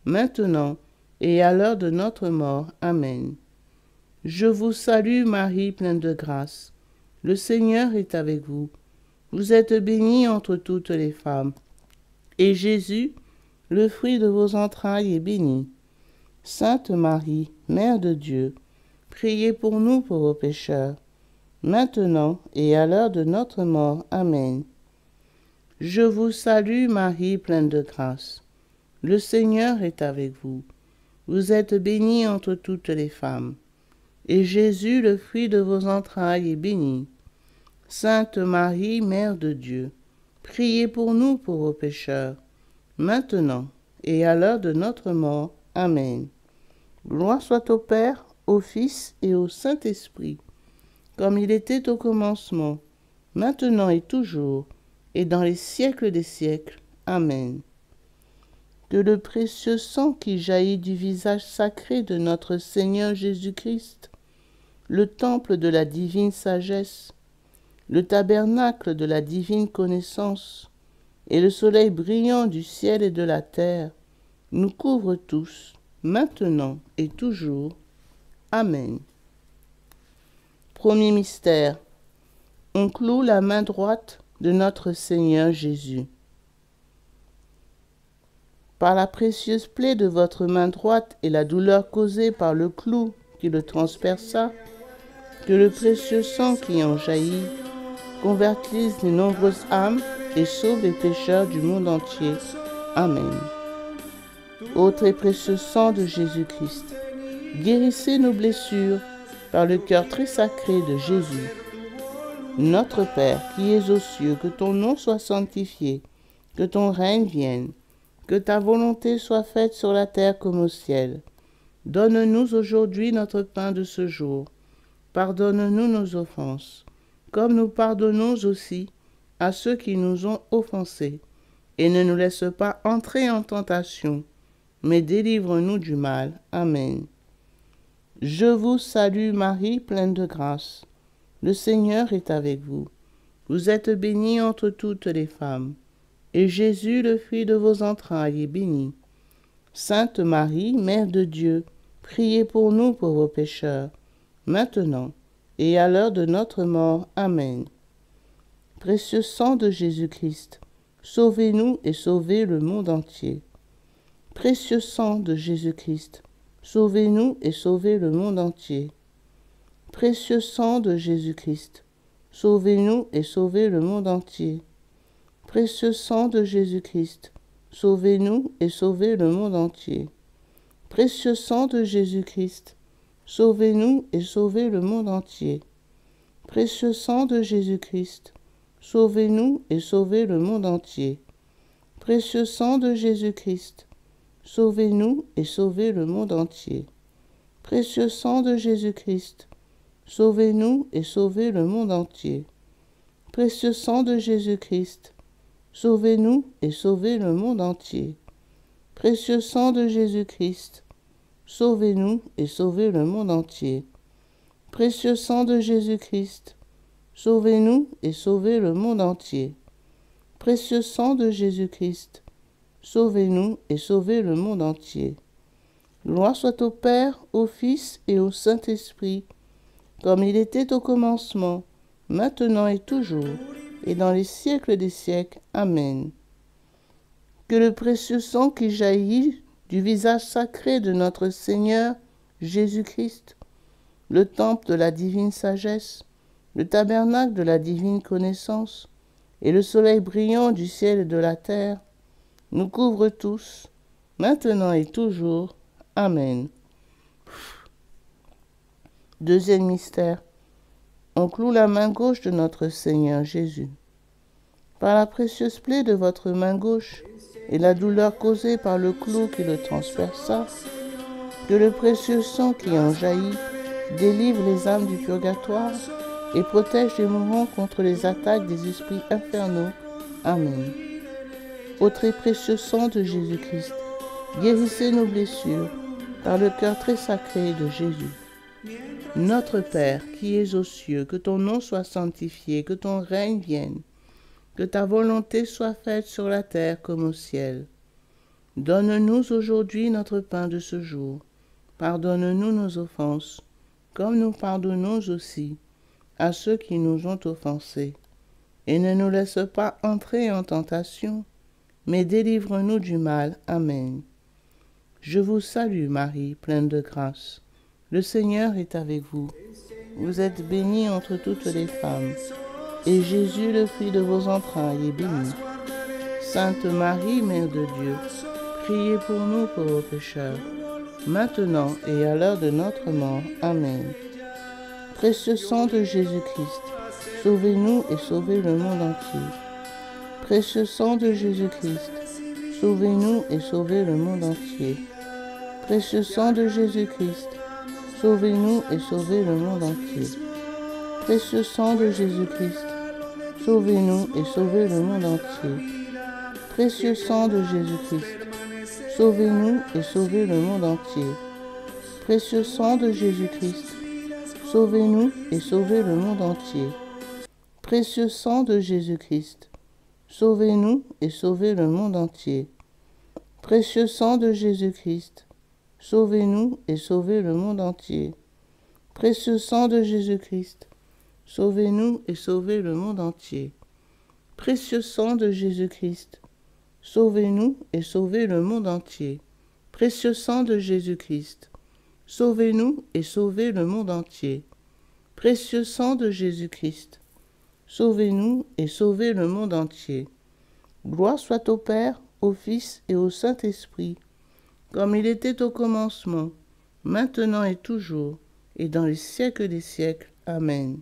maintenant et à l'heure de notre mort. Amen. Je vous salue Marie, pleine de grâce. Le Seigneur est avec vous. Vous êtes bénie entre toutes les femmes, et Jésus, le fruit de vos entrailles, est béni. Sainte Marie, Mère de Dieu, priez pour nous pauvres pécheurs, maintenant et à l'heure de notre mort. Amen. Je vous salue Marie, pleine de grâce. Le Seigneur est avec vous. Vous êtes bénie entre toutes les femmes, et Jésus, le fruit de vos entrailles, est béni. Sainte Marie, Mère de Dieu, priez pour nous pauvres pécheurs, maintenant et à l'heure de notre mort. Amen. Gloire soit au Père, au Fils et au Saint-Esprit, comme il était au commencement, maintenant et toujours, et dans les siècles des siècles. Amen. Que le précieux sang qui jaillit du visage sacré de notre Seigneur Jésus-Christ, le temple de la divine sagesse, le tabernacle de la divine connaissance, et le soleil brillant du ciel et de la terre, nous couvre tous, maintenant et toujours. Amen. Premier mystère. On cloue la main droite de notre Seigneur Jésus. Par la précieuse plaie de votre main droite et la douleur causée par le clou qui le transperça, que le précieux sang qui en jaillit convertisse les nombreuses âmes et sauve les pécheurs du monde entier. Amen. Ô très précieux sang de Jésus-Christ, guérissez nos blessures par le cœur très sacré de Jésus. Notre Père, qui es aux cieux, que ton nom soit sanctifié, que ton règne vienne, que ta volonté soit faite sur la terre comme au ciel. Donne-nous aujourd'hui notre pain de ce jour. Pardonne-nous nos offenses, comme nous pardonnons aussi à ceux qui nous ont offensés. Et ne nous laisse pas entrer en tentation, mais délivre-nous du mal. Amen. Je vous salue Marie, pleine de grâce. Le Seigneur est avec vous. Vous êtes bénie entre toutes les femmes, et Jésus, le fruit de vos entrailles, est béni. Sainte Marie, Mère de Dieu, priez pour nous pauvres pécheurs, maintenant et à l'heure de notre mort. Amen. Précieux sang de Jésus-Christ, sauvez-nous et sauvez le monde entier. Précieux sang de Jésus-Christ, sauvez-nous et sauvez le monde entier. Précieux sang de Jésus-Christ, sauvez-nous et sauvez le monde entier. Précieux sang de Jésus-Christ, sauvez-nous et sauvez le monde entier. Précieux sang de Jésus-Christ, sauvez-nous et sauvez le monde entier. Précieux sang de Jésus-Christ, sauvez-nous et sauvez le monde entier. Précieux sang de Jésus-Christ, sauvez-nous et sauvez le monde entier. Précieux sang de Jésus-Christ, sauvez-nous et sauvez le monde entier. Précieux sang de Jésus-Christ, sauvez-nous et sauvez le monde entier. Précieux sang de Jésus-Christ, sauvez-nous et sauvez le monde entier. Précieux sang de Jésus-Christ, sauvez-nous et sauvez le monde entier. Précieux sang de Jésus-Christ, sauvez-nous et sauvez le monde entier. Gloire soit au Père, au Fils et au Saint-Esprit, comme il était au commencement, maintenant et toujours, et dans les siècles des siècles. Amen. Que le précieux sang qui jaillit du visage sacré de notre Seigneur Jésus-Christ, le temple de la divine sagesse, le tabernacle de la divine connaissance, et le soleil brillant du ciel et de la terre, nous couvrent tous, maintenant et toujours. Amen. Deuxième mystère. On cloue la main gauche de notre Seigneur Jésus. Par la précieuse plaie de votre main gauche et la douleur causée par le clou qui le transperça, que le précieux sang qui en jaillit délivre les âmes du purgatoire et protège les mourants contre les attaques des esprits infernaux. Amen. Ô très précieux sang de Jésus-Christ, guérissez nos blessures par le cœur très sacré de Jésus. Notre Père, qui es aux cieux, que ton nom soit sanctifié, que ton règne vienne, que ta volonté soit faite sur la terre comme au ciel. Donne-nous aujourd'hui notre pain de ce jour. Pardonne-nous nos offenses, comme nous pardonnons aussi à ceux qui nous ont offensés. Et ne nous laisse pas entrer en tentation, mais délivre-nous du mal. Amen. Je vous salue Marie, pleine de grâce. Le Seigneur est avec vous. Vous êtes bénie entre toutes les femmes, et Jésus, le fruit de vos entrailles, est béni. Sainte Marie, Mère de Dieu, priez pour nous pauvres pécheurs, maintenant et à l'heure de notre mort. Amen. Précieux sang de Jésus-Christ, sauvez-nous et sauvez le monde entier. Précieux sang de Jésus-Christ, sauvez-nous et sauvez le monde entier. Précieux sang de Jésus-Christ, sauvez-nous et sauvez le monde entier. Précieux sang de Jésus-Christ, sauvez-nous et sauvez le monde entier. Précieux sang de Jésus-Christ, sauvez-nous et sauvez le monde entier. Précieux sang de Jésus-Christ, sauvez-nous et sauvez le monde entier. Précieux sang de Jésus-Christ, sauvez-nous et sauvez le monde entier. Précieux sang de Jésus-Christ, sauvez-nous et sauvez le monde entier. Précieux sang de Jésus-Christ, sauvez-nous et sauvez le monde entier. Précieux sang de Jésus-Christ, sauvez-nous et sauvez le monde entier. Précieux sang de Jésus-Christ, sauvez-nous et sauvez le monde entier. Précieux sang de Jésus-Christ, sauvez-nous et sauvez le monde entier. Gloire soit au Père, au Fils et au Saint-Esprit, comme il était au commencement, maintenant et toujours, et dans les siècles des siècles. Amen.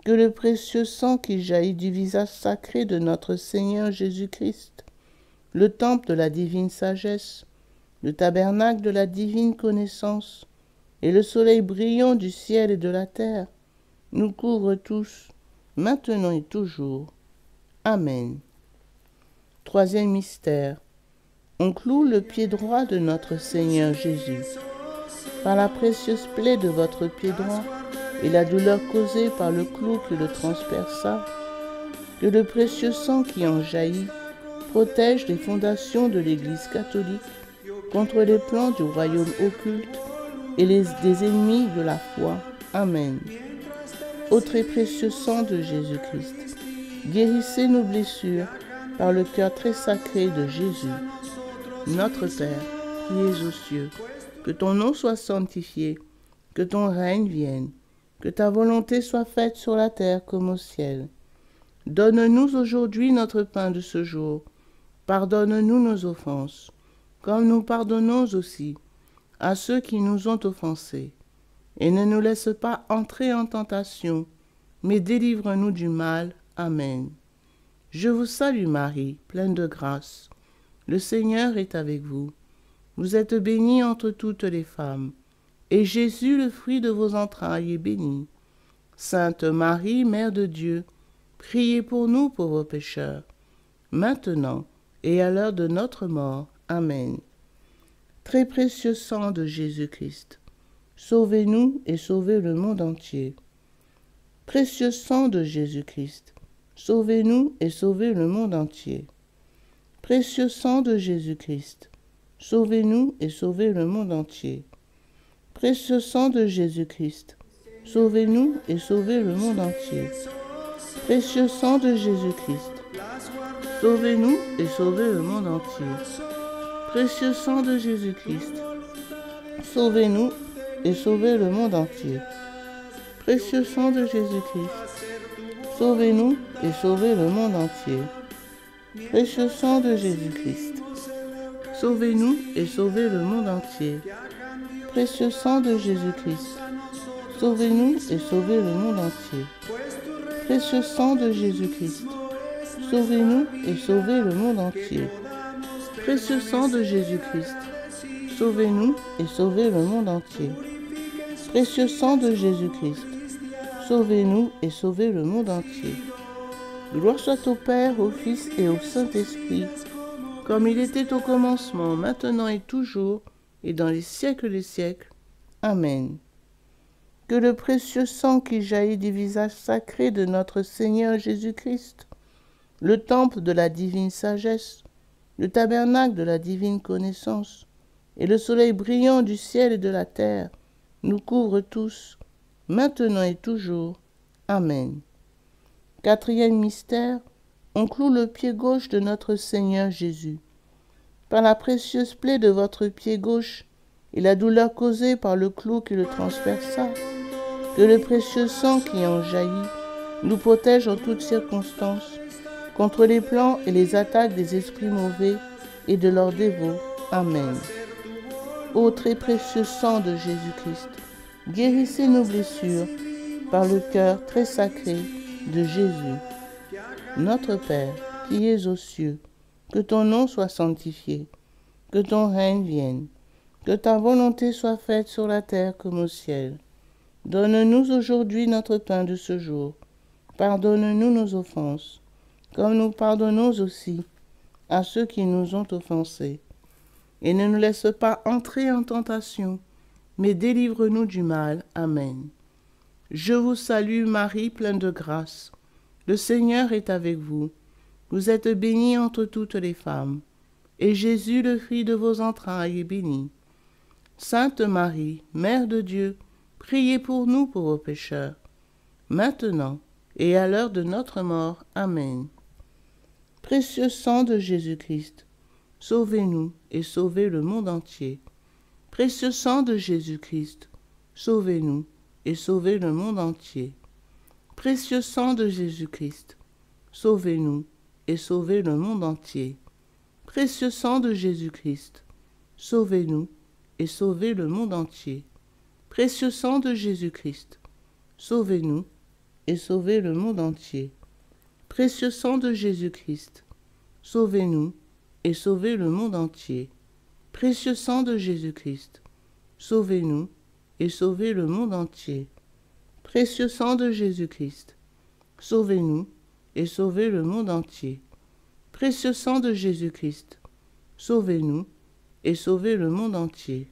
que le précieux sang qui jaillit du visage sacré de notre Seigneur Jésus-Christ, le temple de la divine sagesse, le tabernacle de la divine connaissance, et le soleil brillant du ciel et de la terre, nous couvrent tous, maintenant et toujours. Amen. Troisième mystère. On cloue le pied droit de notre Seigneur Jésus. Par la précieuse plaie de votre pied droit et la douleur causée par le clou qui le transperça, que le précieux sang qui en jaillit protège les fondations de l'Église catholique contre les plans du royaume occulte et des ennemis de la foi. Amen. Ô très précieux sang de Jésus-Christ, guérissez nos blessures par le cœur très sacré de Jésus. Notre Père, qui es aux cieux, que ton nom soit sanctifié, que ton règne vienne, que ta volonté soit faite sur la terre comme au ciel. Donne-nous aujourd'hui notre pain de ce jour. Pardonne-nous nos offenses, comme nous pardonnons aussi à ceux qui nous ont offensés. Et ne nous laisse pas entrer en tentation, mais délivre-nous du mal. Amen. Je vous salue Marie, pleine de grâce. Le Seigneur est avec vous. Vous êtes bénie entre toutes les femmes, et Jésus, le fruit de vos entrailles, est béni. Sainte Marie, Mère de Dieu, priez pour nous pauvres pécheurs, maintenant et à l'heure de notre mort. Amen. Très précieux sang de Jésus-Christ, sauvez-nous et sauvez le monde entier. Précieux sang de Jésus-Christ, sauvez-nous et sauvez le monde entier. Précieux sang de Jésus-Christ, sauvez-nous et sauvez le monde entier. Précieux sang de Jésus-Christ, sauvez-nous et sauvez le monde entier. Précieux sang de Jésus-Christ, sauvez-nous et sauvez le monde entier. Précieux sang de Jésus-Christ, sauvez-nous et sauvez le monde entier. Précieux sang de Jésus-Christ, sauvez-nous et sauvez le monde entier. Précieux sang de Jésus-Christ, sauvez-nous et sauvez le monde entier. Précieux sang de Jésus-Christ, sauvez-nous et sauvez le monde entier. Précieux sang de Jésus-Christ, sauvez-nous et sauvez le monde entier. Précieux sang de Jésus-Christ, sauvez-nous et sauvez le monde entier. Précieux sang de Jésus-Christ, sauvez-nous et sauvez le monde entier. Gloire soit au Père, au Fils et au Saint-Esprit, comme il était au commencement, maintenant et toujours, et dans les siècles des siècles. Amen. Que le précieux sang qui jaillit du visage sacré de notre Seigneur Jésus-Christ, le temple de la divine sagesse, le tabernacle de la divine connaissance, et le soleil brillant du ciel et de la terre, nous couvrent tous, maintenant et toujours. Amen. Quatrième mystère, on cloue le pied gauche de notre Seigneur Jésus. Par la précieuse plaie de votre pied gauche et la douleur causée par le clou qui le transperça, que le précieux sang qui en jaillit nous protège en toutes circonstances contre les plans et les attaques des esprits mauvais et de leurs dévots. Amen. Ô très précieux sang de Jésus-Christ, guérissez nos blessures par le cœur très sacré de Jésus. Notre Père, qui es aux cieux, que ton nom soit sanctifié, que ton règne vienne, que ta volonté soit faite sur la terre comme au ciel. Donne-nous aujourd'hui notre pain de ce jour. Pardonne-nous nos offenses, comme nous pardonnons aussi à ceux qui nous ont offensés. Et ne nous laisse pas entrer en tentation, mais délivre-nous du mal. Amen. Je vous salue Marie, pleine de grâce. Le Seigneur est avec vous. Vous êtes bénie entre toutes les femmes, et Jésus, le fruit de vos entrailles, est béni. Sainte Marie, Mère de Dieu, priez pour nous pauvres pécheurs, maintenant et à l'heure de notre mort. Amen. Précieux sang de Jésus-Christ, sauvez-nous et sauvez le monde entier. Précieux sang de Jésus-Christ, sauvez-nous et sauvez le monde entier. Précieux sang de Jésus-Christ, sauvez-nous et sauvez le monde entier. Précieux sang de Jésus-Christ, sauvez-nous et sauvez le monde entier. Précieux sang de Jésus-Christ, sauvez-nous et sauvez le monde entier. Précieux sang de Jésus-Christ, sauvez-nous et sauvez le monde entier. Précieux sang de Jésus-Christ, sauvez-nous et sauvez le monde entier. Précieux sang de Jésus-Christ, sauvez-nous et sauvez le monde entier. Précieux sang de Jésus-Christ, sauvez-nous et sauvez le monde entier.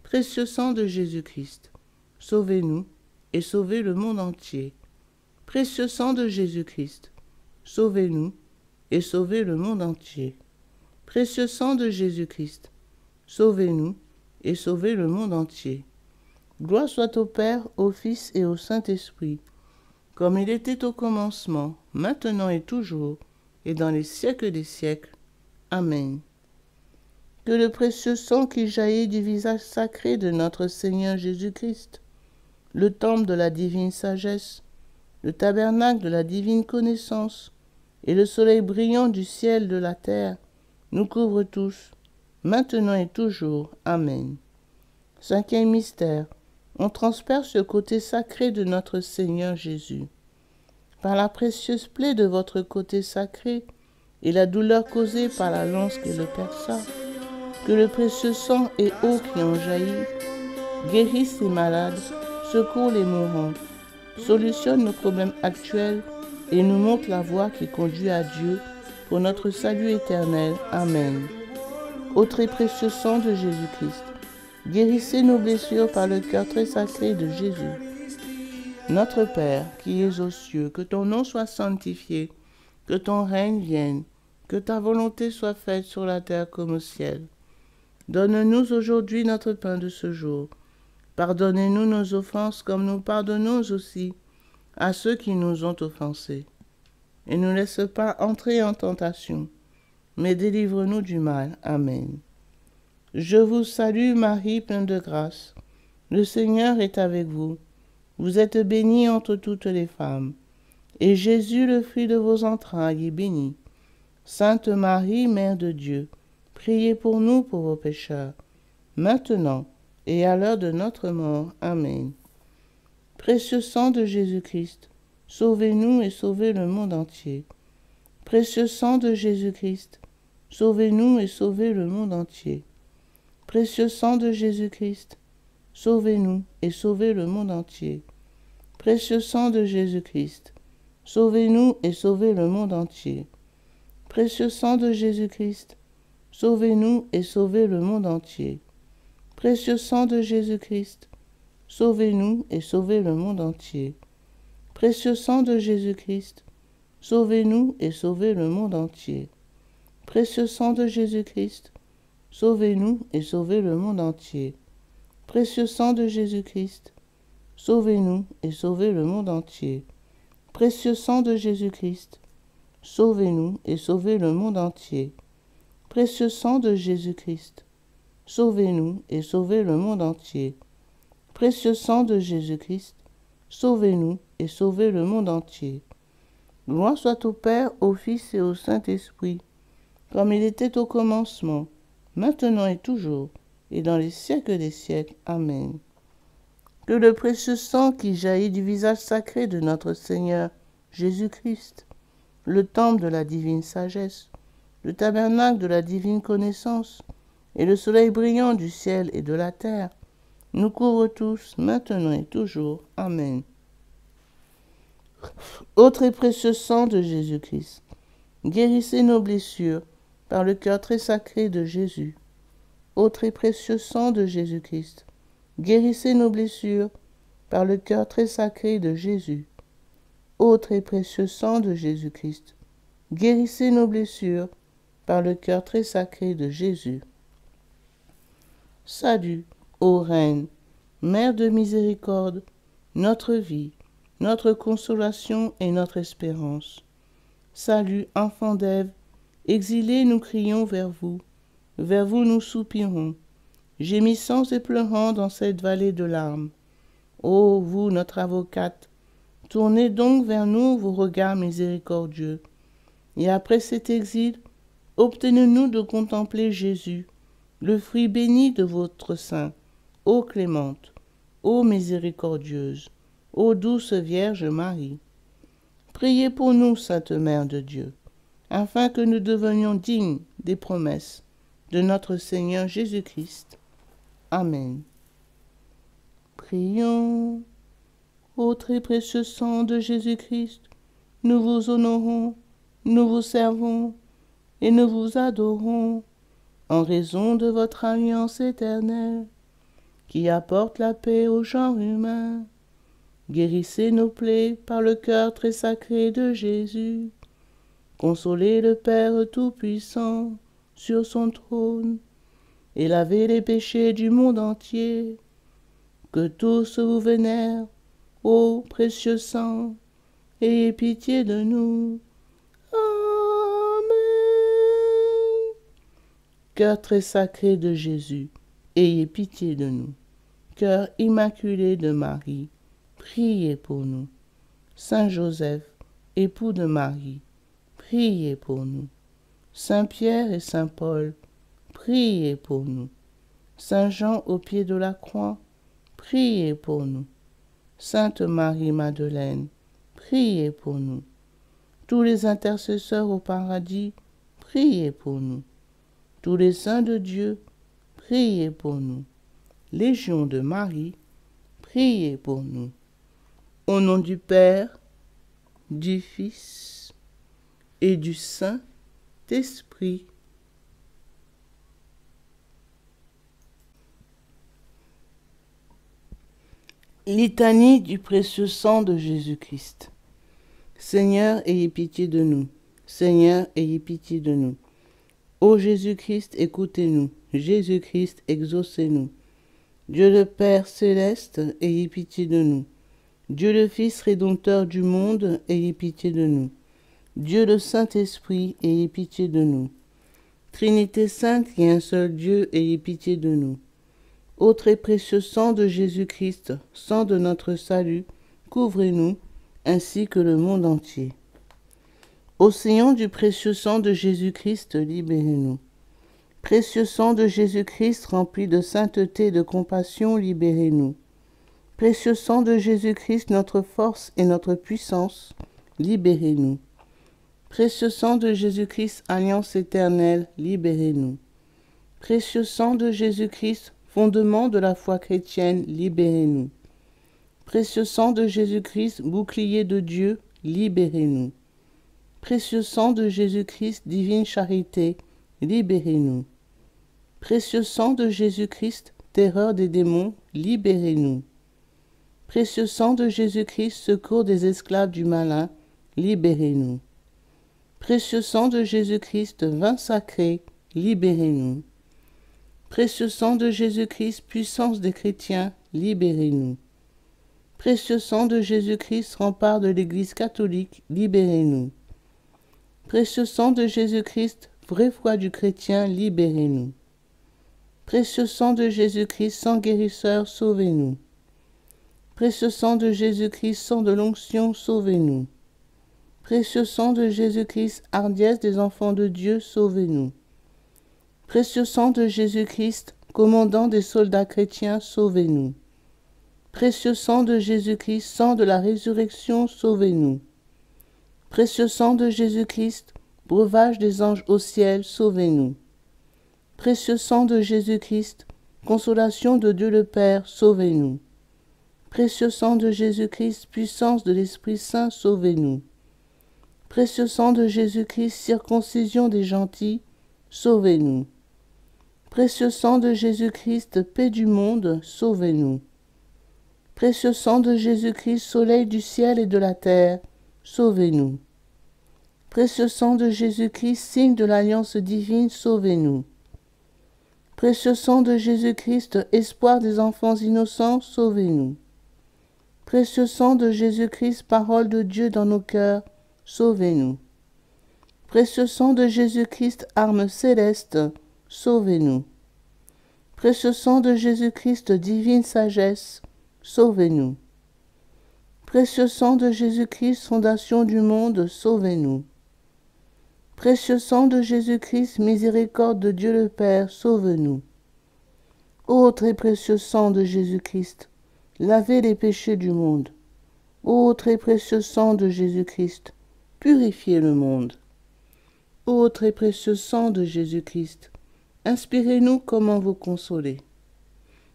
Précieux sang de Jésus-Christ, sauvez-nous et sauvez le monde entier. Précieux sang de Jésus-Christ, sauvez-nous et sauvez le monde entier. Précieux sang de Jésus-Christ, sauvez-nous et sauvez le monde entier. Gloire soit au Père, au Fils et au Saint-Esprit, comme il était au commencement, maintenant et toujours, et dans les siècles des siècles. Amen. Que le précieux sang qui jaillit du visage sacré de notre Seigneur Jésus-Christ, le temple de la divine sagesse, le tabernacle de la divine connaissance, et le soleil brillant du ciel de la terre, nous couvrent tous, maintenant et toujours. Amen. Cinquième mystère, on transperce le côté sacré de notre Seigneur Jésus. Par la précieuse plaie de votre côté sacré et la douleur causée par la lance qui le perça, que le précieux sang et eau qui en jaillit guérissent les malades, secourent les mourants, solutionnent nos problèmes actuels et nous montre la voie qui conduit à Dieu pour notre salut éternel. Amen. Ô très précieux sang de Jésus-Christ, guérissez nos blessures par le cœur très sacré de Jésus. Notre Père, qui es aux cieux, que ton nom soit sanctifié, que ton règne vienne, que ta volonté soit faite sur la terre comme au ciel. Donne-nous aujourd'hui notre pain de ce jour. Pardonnez-nous nos offenses comme nous pardonnons aussi à ceux qui nous ont offensés. Et ne nous laisse pas entrer en tentation, mais délivre-nous du mal. Amen. Je vous salue Marie, pleine de grâce. Le Seigneur est avec vous. Vous êtes bénie entre toutes les femmes. Et Jésus, le fruit de vos entrailles, est béni. Sainte Marie, Mère de Dieu, priez pour nous pauvres pécheurs, maintenant et à l'heure de notre mort. Amen. Précieux sang de Jésus-Christ, sauvez-nous et sauvez le monde entier. Précieux sang de Jésus-Christ, sauvez-nous et sauvez le monde entier. Précieux sang de Jésus-Christ, sauvez-nous et sauvez le monde entier. Précieux sang de Jésus-Christ, sauvez-nous et sauvez le monde entier. Précieux sang de Jésus-Christ, sauvez-nous et sauvez le monde entier. Précieux sang de Jésus-Christ, sauvez-nous et sauvez le monde entier. Précieux sang de Jésus-Christ, sauvez-nous et sauvez le monde entier. Précieux sang de Jésus-Christ, sauvez-nous et sauvez le monde entier. Précieux sang de Jésus-Christ, sauvez-nous et sauvez le monde entier. Précieux sang de Jésus-Christ, sauvez-nous et sauvez le monde entier. Précieux sang de Jésus-Christ, sauvez-nous et sauvez le monde entier. Précieux sang de Jésus-Christ, sauvez-nous et sauvez le monde entier. Gloire soit au Père, au Fils et au Saint-Esprit, comme il était au commencement, maintenant et toujours, et dans les siècles des siècles. Amen. Que le précieux sang qui jaillit du visage sacré de notre Seigneur Jésus-Christ, le temple de la divine sagesse, le tabernacle de la divine connaissance, et le soleil brillant du ciel et de la terre, nous couvre tous, maintenant et toujours. Amen. Ô très précieux sang de Jésus-Christ, guérissez nos blessures par le cœur très sacré de Jésus. Ô très précieux sang de Jésus-Christ, guérissez nos blessures par le cœur très sacré de Jésus. Ô très précieux sang de Jésus-Christ, guérissez nos blessures par le cœur très sacré de Jésus. Salut, ô Reine, Mère de miséricorde, notre vie, notre consolation et notre espérance. Salut, enfant d'Ève, exilés nous crions vers vous nous soupirons, gémissant et pleurant dans cette vallée de larmes. Ô vous, notre avocate, tournez donc vers nous vos regards miséricordieux, et après cet exil, obtenez-nous de contempler Jésus, le fruit béni de votre sein, ô clémente, ô miséricordieuse, ô douce Vierge Marie. Priez pour nous, Sainte Mère de Dieu, afin que nous devenions dignes des promesses de notre Seigneur Jésus-Christ. Amen. Prions. Ô très précieux sang de Jésus-Christ, nous vous honorons, nous vous servons et nous vous adorons en raison de votre alliance éternelle qui apporte la paix au genre humain. Guérissez nos plaies par le cœur très sacré de Jésus. Consolez le Père Tout-Puissant sur son trône et lavez les péchés du monde entier. Que tous vous vénèrent, ô précieux sang, ayez pitié de nous. Amen. Cœur très sacré de Jésus, ayez pitié de nous. Cœur immaculé de Marie, priez pour nous. Saint Joseph, époux de Marie, priez pour nous. Saint Pierre et Saint Paul, priez pour nous. Saint Jean au pied de la croix, priez pour nous. Sainte Marie-Madeleine, priez pour nous. Tous les intercesseurs au paradis, priez pour nous. Tous les saints de Dieu, priez pour nous. Légion de Marie, priez pour nous. Au nom du Père, du Fils et du Saint-Esprit. Litanie du précieux sang de Jésus-Christ. Seigneur, ayez pitié de nous. Seigneur, ayez pitié de nous. Ô Jésus-Christ, écoutez-nous. Jésus-Christ, exaucez-nous. Dieu le Père céleste, ayez pitié de nous. Dieu le Fils rédempteur du monde, ayez pitié de nous. Dieu le Saint-Esprit, ayez pitié de nous. Trinité sainte et un seul Dieu, ayez pitié de nous. Ô très précieux sang de Jésus-Christ, sang de notre salut, couvrez-nous, ainsi que le monde entier. Océan du précieux sang de Jésus-Christ, libérez-nous. Précieux sang de Jésus-Christ, rempli de sainteté et de compassion, libérez-nous. Précieux sang de Jésus-Christ, notre force et notre puissance, libérez-nous. Précieux sang de Jésus-Christ, alliance éternelle, libérez-nous. Précieux sang de Jésus-Christ, fondement de la foi chrétienne, libérez-nous. Précieux sang de Jésus-Christ, bouclier de Dieu, libérez-nous. Précieux sang de Jésus-Christ, divine charité, libérez-nous. Précieux sang de Jésus-Christ, terreur des démons, libérez-nous. Précieux sang de Jésus-Christ, secours des esclaves du malin, libérez-nous. Précieux sang de Jésus-Christ, vin sacré, libérez-nous. Précieux sang de Jésus-Christ, puissance des chrétiens, libérez-nous. Précieux sang de Jésus-Christ, rempart de l'Église catholique, libérez-nous. Précieux sang de Jésus-Christ, vraie foi du chrétien, libérez-nous. Précieux sang de Jésus-Christ, sang guérisseur, sauvez-nous. Précieux sang de Jésus-Christ, sang de l'onction, sauvez-nous. Précieux sang de Jésus-Christ, hardiesse des enfants de Dieu, sauvez-nous. Précieux sang de Jésus-Christ, commandant des soldats chrétiens, sauvez-nous. Précieux sang de Jésus-Christ, sang de la résurrection, sauvez-nous. Précieux sang de Jésus-Christ, breuvage des anges au ciel, sauvez-nous. Précieux sang de Jésus-Christ, consolation de Dieu le Père, sauvez-nous. Précieux sang de Jésus-Christ, puissance de l'Esprit Saint, sauvez-nous. Précieux sang de Jésus-Christ, circoncision des gentils, sauvez-nous. Précieux sang de Jésus-Christ, paix du monde, sauvez-nous. Précieux sang de Jésus-Christ, soleil du ciel et de la terre, sauvez-nous. Précieux sang de Jésus-Christ, signe de l'alliance divine, sauvez-nous. Précieux sang de Jésus-Christ, espoir des enfants innocents, sauvez-nous. Précieux sang de Jésus-Christ, parole de Dieu dans nos cœurs, sauvez-nous. Précieux sang de Jésus-Christ, arme céleste, sauvez-nous. Précieux sang de Jésus-Christ, divine sagesse, sauvez-nous. Précieux sang de Jésus-Christ, fondation du monde, sauvez-nous. Précieux sang de Jésus-Christ, miséricorde de Dieu le Père, sauve-nous. Ô très précieux sang de Jésus-Christ, lavez les péchés du monde, Ô très précieux sang de Jésus-Christ, purifiez le monde. Ô très précieux sang de Jésus-Christ, inspirez-nous comment vous consoler.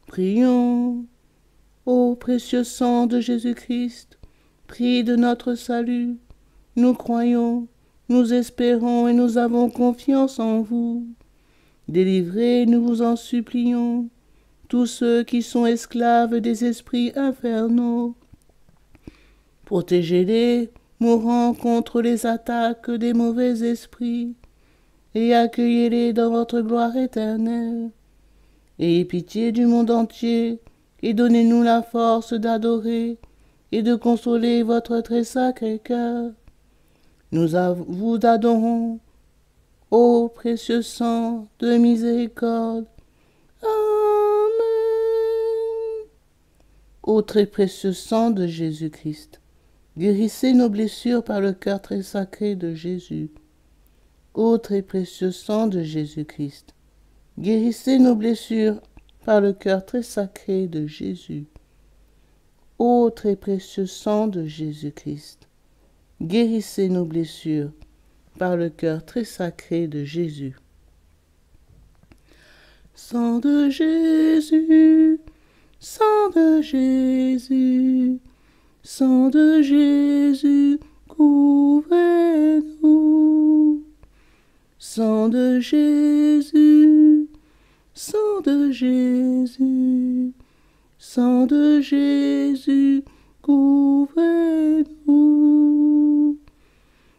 Prions. Ô précieux sang de Jésus-Christ, prix de notre salut, nous croyons, nous espérons et nous avons confiance en vous. Délivrez, nous vous en supplions, tous ceux qui sont esclaves des esprits infernaux. Protégez-les, mourant contre les attaques des mauvais esprits, et accueillez-les dans votre gloire éternelle. Ayez pitié du monde entier, et donnez-nous la force d'adorer et de consoler votre très sacré cœur. Nous vous adorons, ô précieux sang de miséricorde. Amen. Ô très précieux sang de Jésus-Christ, guérissez nos blessures par le cœur très sacré de Jésus. Ô très précieux sang de Jésus-Christ, guérissez nos blessures par le cœur très sacré de Jésus. Ô très précieux sang de Jésus-Christ, guérissez nos blessures par le cœur très sacré de Jésus. Sang de Jésus, sang de Jésus, sang de Jésus, couvrez-nous. Sang de Jésus, sang de Jésus, sang de Jésus, couvrez-nous.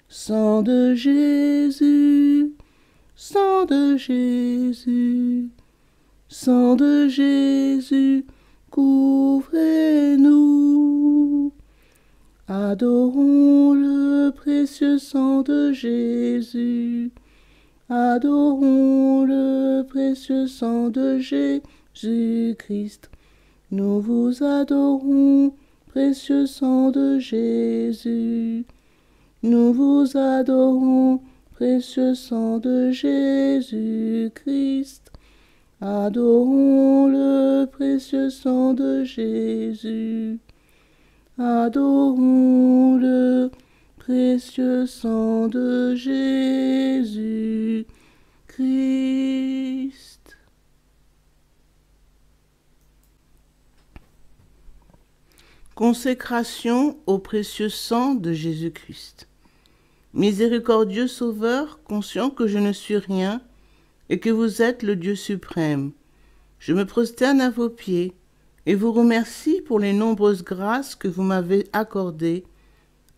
Sang de Jésus, sang de Jésus, sang de Jésus, couvrez-nous. Adorons le précieux sang de Jésus. Adorons le précieux sang de Jésus-Christ. Nous vous adorons, précieux sang de Jésus. Nous vous adorons, précieux sang de Jésus-Christ. Adorons le précieux sang de Jésus. Adorons le précieux sang de Jésus-Christ. Consécration au précieux sang de Jésus-Christ. Miséricordieux Sauveur, conscient que je ne suis rien et que vous êtes le Dieu suprême, je me prosterne à vos pieds et vous remercie pour les nombreuses grâces que vous m'avez accordées,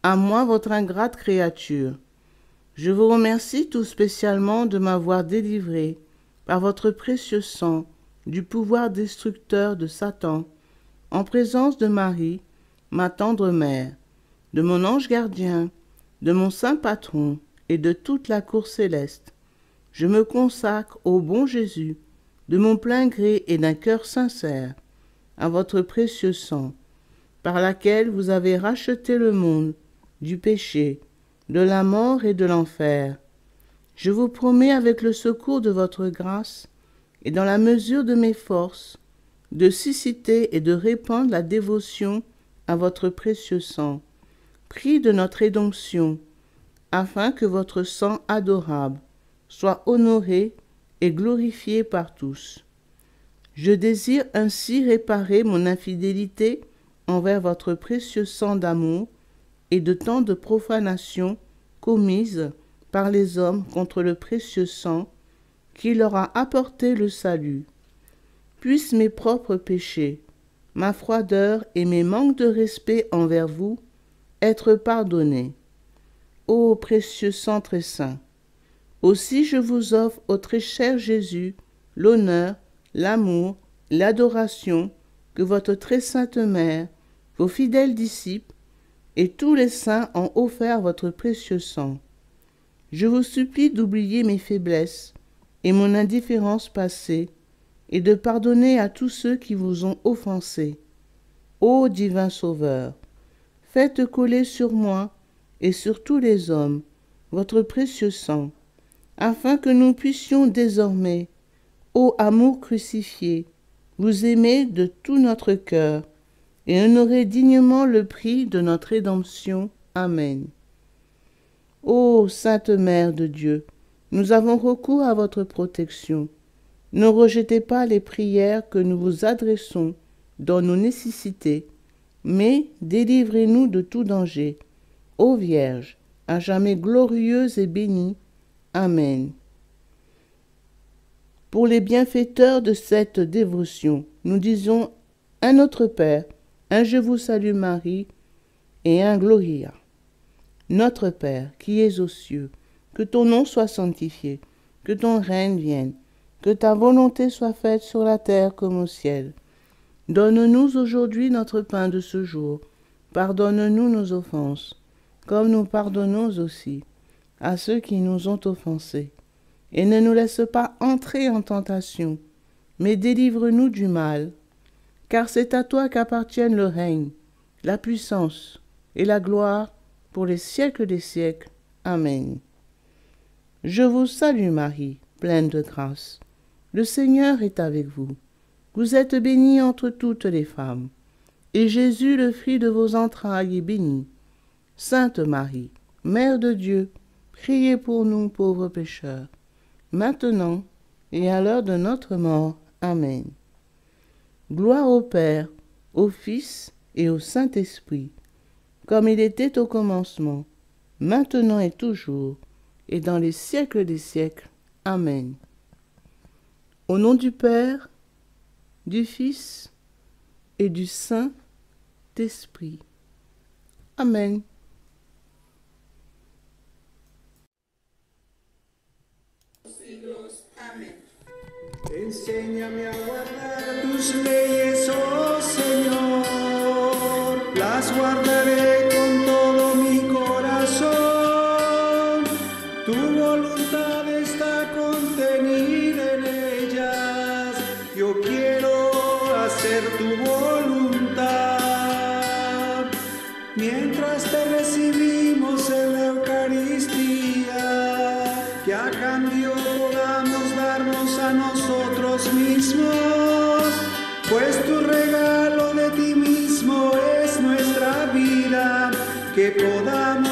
à moi votre ingrate créature. Je vous remercie tout spécialement de m'avoir délivré, par votre précieux sang, du pouvoir destructeur de Satan, en présence de Marie, ma tendre mère, de mon ange gardien, de mon saint patron et de toute la cour céleste. Je me consacre au bon Jésus, de mon plein gré et d'un cœur sincère, à votre précieux sang, par laquelle vous avez racheté le monde du péché, de la mort et de l'enfer. Je vous promets avec le secours de votre grâce et dans la mesure de mes forces, de susciter et de répandre la dévotion à votre précieux sang, prix de notre rédemption, afin que votre sang adorable soit honoré et glorifié par tous. Je désire ainsi réparer mon infidélité envers votre précieux sang d'amour et de tant de profanations commises par les hommes contre le précieux sang qui leur a apporté le salut. Puissent mes propres péchés, ma froideur et mes manques de respect envers vous être pardonnés. Ô précieux sang très saint, aussi je vous offre au très cher Jésus l'honneur, l'amour, l'adoration que votre très sainte mère, vos fidèles disciples et tous les saints ont offert votre précieux sang. Je vous supplie d'oublier mes faiblesses et mon indifférence passée et de pardonner à tous ceux qui vous ont offensé. Ô divin Sauveur, faites couler sur moi et sur tous les hommes votre précieux sang, afin que nous puissions désormais, ô amour crucifié, vous aimer de tout notre cœur et honorer dignement le prix de notre rédemption. Amen. Ô Sainte Mère de Dieu, nous avons recours à votre protection. Ne rejetez pas les prières que nous vous adressons dans nos nécessités, mais délivrez-nous de tout danger. Ô Vierge, à jamais glorieuse et bénie. Amen. Pour les bienfaiteurs de cette dévotion, nous disons un Notre Père, un Je vous salue Marie et un Gloria. Notre Père qui es aux cieux, que ton nom soit sanctifié, que ton règne vienne, que ta volonté soit faite sur la terre comme au ciel. Donne-nous aujourd'hui notre pain de ce jour. Pardonne-nous nos offenses, comme nous pardonnons aussi à ceux qui nous ont offensés. Et ne nous laisse pas entrer en tentation, mais délivre-nous du mal. Car c'est à toi qu'appartiennent le règne, la puissance et la gloire pour les siècles des siècles. Amen. Je vous salue Marie, pleine de grâce. Le Seigneur est avec vous. Vous êtes bénie entre toutes les femmes, et Jésus, le fruit de vos entrailles, est béni. Sainte Marie, Mère de Dieu, priez pour nous pauvres pécheurs, maintenant et à l'heure de notre mort. Amen. Gloire au Père, au Fils et au Saint-Esprit, comme il était au commencement, maintenant et toujours, et dans les siècles des siècles. Amen. Au nom du Père, du Fils et du Saint-Esprit. Amen. Enséñame a guardar tus leyes, oh Señor, las guardaré con todo mi corazón. Tu voluntad está contenida en ellas, yo quiero hacer tu voluntad. Mientras te recibimos en la Eucaristía, que a cambio podamos darnos a nosotros mismos, pues tu regalo de ti mismo es nuestra vida, que podamos